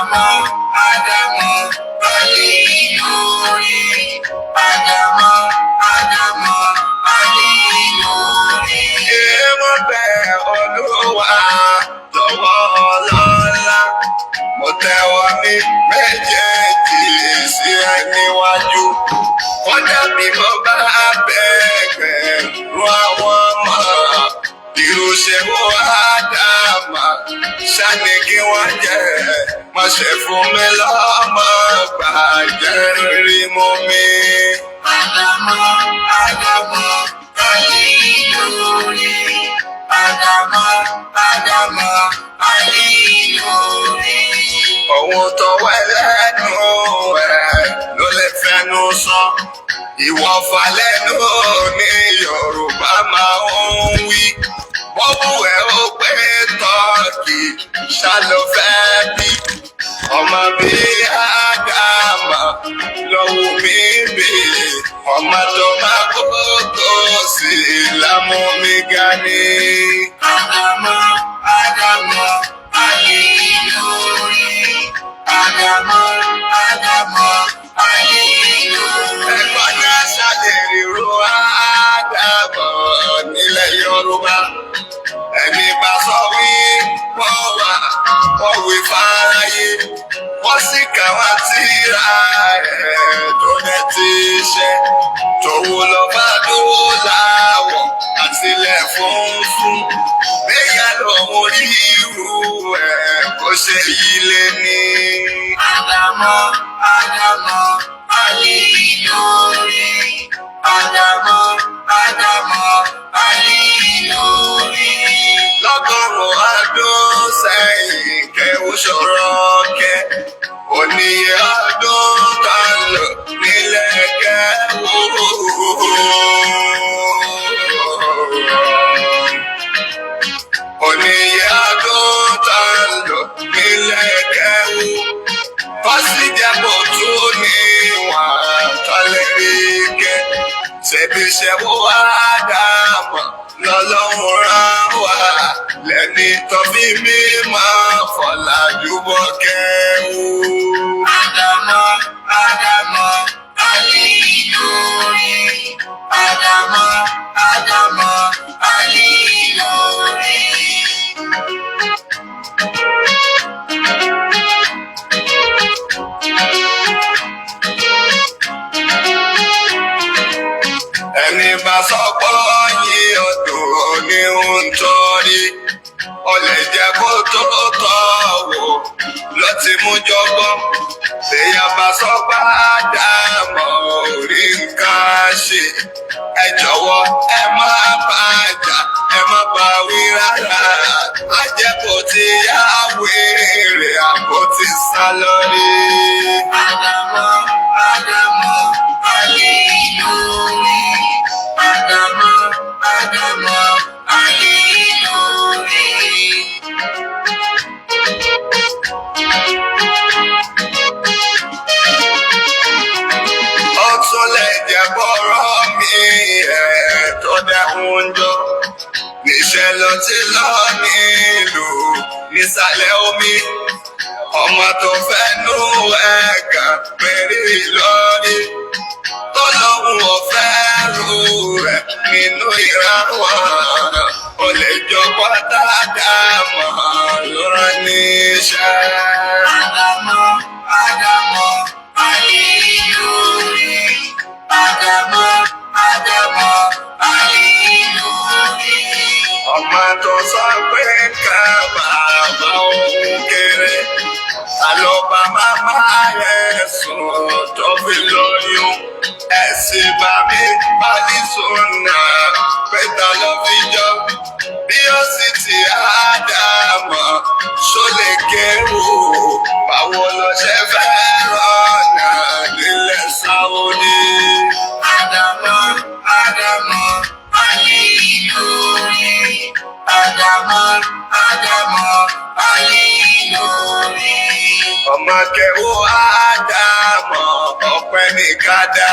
Adama, Ali Lori. Adama, Ali Lori. Mo bẹ̀ Olúwa jọ̀wọ́ ọlọ́lá, mo tẹ́wọ́ ní méjèèjì sí ẹ níwájú. Kódà bí mo bá bẹ̀rẹ̀ ru àwọn ọmọ irúṣẹ́ wo Ádámà ṣáni kí wọ́n jẹ́ má ṣe fún mi lọ́mọ gbàjẹ́ rí mú mi. Adama, Ali Lori. Adama, Ali Lori. Ohun tó wẹ́ lẹ́nu ẹ̀ ló lè fẹnu sọ. Ìwọ̀fà lẹ́nu ní Yorùbá máa ń wí. Bọ́bú ẹ̀ ó pé tọ́kì ṣáló fẹ́ bí. Ọmọ bí Ádámà lọ́wọ́ mi bí. Ọmọ tó máa kókó sí lámú mi ga ní. Adama, Ali Lori. Adama, Ali Lori. Ẹ̀gbọ́n náà ṣàlèrè ro Ádámà nílẹ̀ Yorùbá. Ẹni bá sọ wí wọ́n wí fáráyé. Wọ́n sì kà wá tírà ẹ̀ tó lẹ́ ti ṣe. Tòwó lọ bá dúró láwọ̀ àtìlẹ̀ funfun. Bẹ́yà lòun rí irú ẹ̀ ó ṣe yí lé ní. Ádámọ̀ Ádámọ̀ Ali lórí. Ádámọ̀ Ádámọ̀ Ali lórí. Lọ́gọ́rùn-ún ọdún sẹ́yìn kẹ́wù ṣọ̀rọ̀ kẹ́. Oníye ọdún kan lò nílẹ̀ kẹ́wù. Oníye ọdún kan lò nílẹ̀ kẹ́wù. Kọ́sì jẹ́ kó tún níwọ̀n tọ́lẹ̀ rí kẹ́. Ṣebí ṣẹ́wó Ádámọ̀ lọ́lọ́run rán wá lẹ́ni tó fi mí máa fọ̀làjú bọ́ kẹ́wù. Ádámọ̀ Ádámọ̀ Ali lórí. Ádámọ̀ Ádámọ̀ Ali lórí. Ẹni bá sọ́pọ̀ yí ọdún ní ń tọ́rí, ó lè jẹ́ kó tó tọ́ wò lọ ti mú jọgbọ́n. Èèyàn bá sọ́pọ̀ Ádámọ̀ orí nǹkan ṣe, ẹ jọ̀wọ́ ẹ má bá jà, ẹ má bá wí rárá. Ajẹ́kò ti yá wèrè àbò ti sá lórí. Ádámọ̀ Ádámọ̀ Ali lórí. Ádámọ̀ Ádámọ̀ Ali lórí. Ó tún lè jẹ́ bọ́rọ̀ mi tó dẹ́kun jọ. Níṣẹ́ ló ti lọ nílùú nísàlẹ̀ omi. Ọmọ tó fẹ́ nú ẹ̀gàn péré lórí. Tó lóhùn ọ̀fẹ́ rú rẹ̀ nínú ìrànwọ́. Ó lè jọ pátá Ádámọ̀ ló rán níṣẹ́. Ádámọ̀ Ádámọ̀ Ali lórí. Ádámọ̀ Ádámọ̀ Ali lórí. Ọmọ tó sọ pé ká bàbá òun kéré. Àlọ́ bá màmá rẹ̀ sùn tó fi lóyún. Ẹ̀sìn bá mi bá ní sùnà pẹ́ta ló fi jọ. Bí ó sì ti Ádámọ̀ ṣó lè kéwù. Báwo ló ṣe fẹ́ rọ̀nà nílẹ̀ Sáúdí? Ádámọ̀ Ádámọ̀ Ali lórí. Ádámọ̀ Ádámọ̀ Ali lórí. Ọmọ kẹwù Ádámọ̀ ọpẹ́ ní kádà.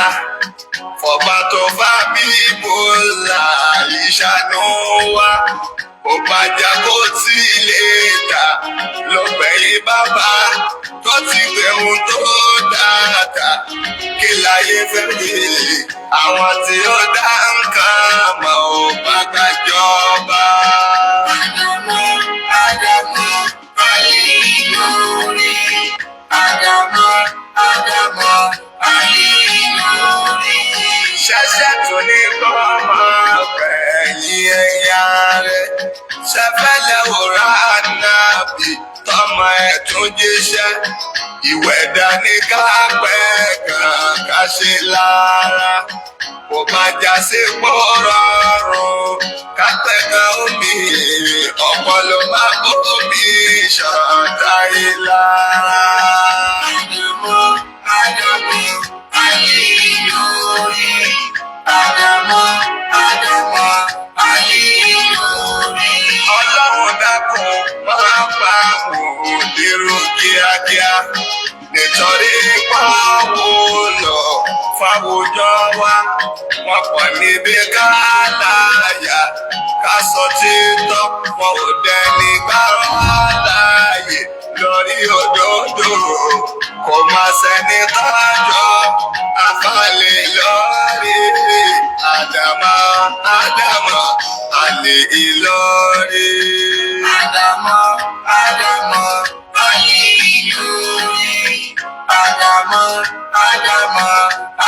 Fọba tó bá bíbó là ìṣàánú wa. Ó bá jà kó tí lè dà lọ́gbẹ̀yìn bàbá tó ti gbẹ̀hùn tó dáadáa. Kí láyé fẹ́ wí? Àwọn tí ó dá nǹkan mọ̀ ò bá gbàjọba. Ádámọ̀ Ádámọ̀ Ali lórí. Ádámọ̀ Ádámọ̀ Ali lórí. Ṣẹ̀ṣẹ̀ tó ní kọ́ máa gbẹ̀yìn ẹ̀yà rẹ̀. Ṣẹ̀fẹ̀lẹ̀ òrà nàbì tọmọ ẹ̀ tún jíṣẹ́. Ìwẹ̀dà ní ká pẹ́ kàn ká ṣe lára. Kò má já sí pọ́rọ̀rùn ká pẹ́ kan omi. Ọpọlọ máa bómi ṣàǹdáyé lára. Ádámọ̀ Ádámọ̀ Ali lórí. Ádámọ̀ Ádámọ̀ Ali lórí. Ọlọ́run dákun máa bá wọn dèrò kíákíá. Nítorí pàwọ́ lọ fáwùjọ wa. Wọ́n pọ̀ níbi ká láyà ká sọ títọ́. Wọn ò dẹni gbárọ́ láàyè lórí òdodo. Kò má sẹ́ni tọ́jọ́ àfàlẹ́ lórí. Ádámọ̀ Ádámọ̀ Ali lórí. Ádámọ̀ Ádámọ̀ Ali lórí. Ádámọ̀ Ádámọ̀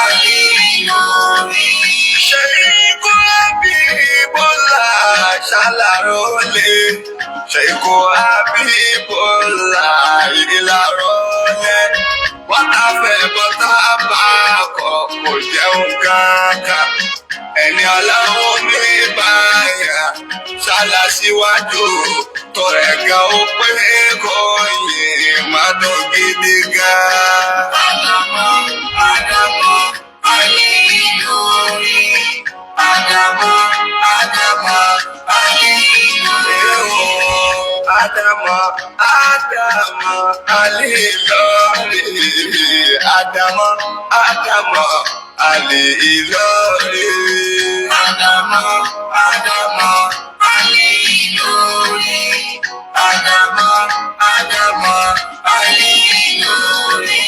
Ali lórí. Ṣé ikú bí Bọ́lá ṣàlàyé? àròlé ṣèkó àbíbọ̀là ìlàrọ̀lẹ́ wọ́n ta fẹ́ bọ́tà bá kọ̀ kò jẹun kankan ẹni ọlọ́run ní báyà ṣáláṣíwájú tó ẹ̀gá ó pé kò yìn má tó gidi gan. Ádámọ̀ Ádámọ̀ ayé ìlú rí Ádámọ̀ Ádámọ̀ ayé ìlú rí Ádámọ̀ Ádámọ̀ ayé ìlú rí Ádámọ̀ Ádámọ̀ ayé ìlú rí Ádámọ̀ Ádámọ̀ ayé ìlú rí Ádámọ̀ Ádámọ̀ ayé ìlú rí.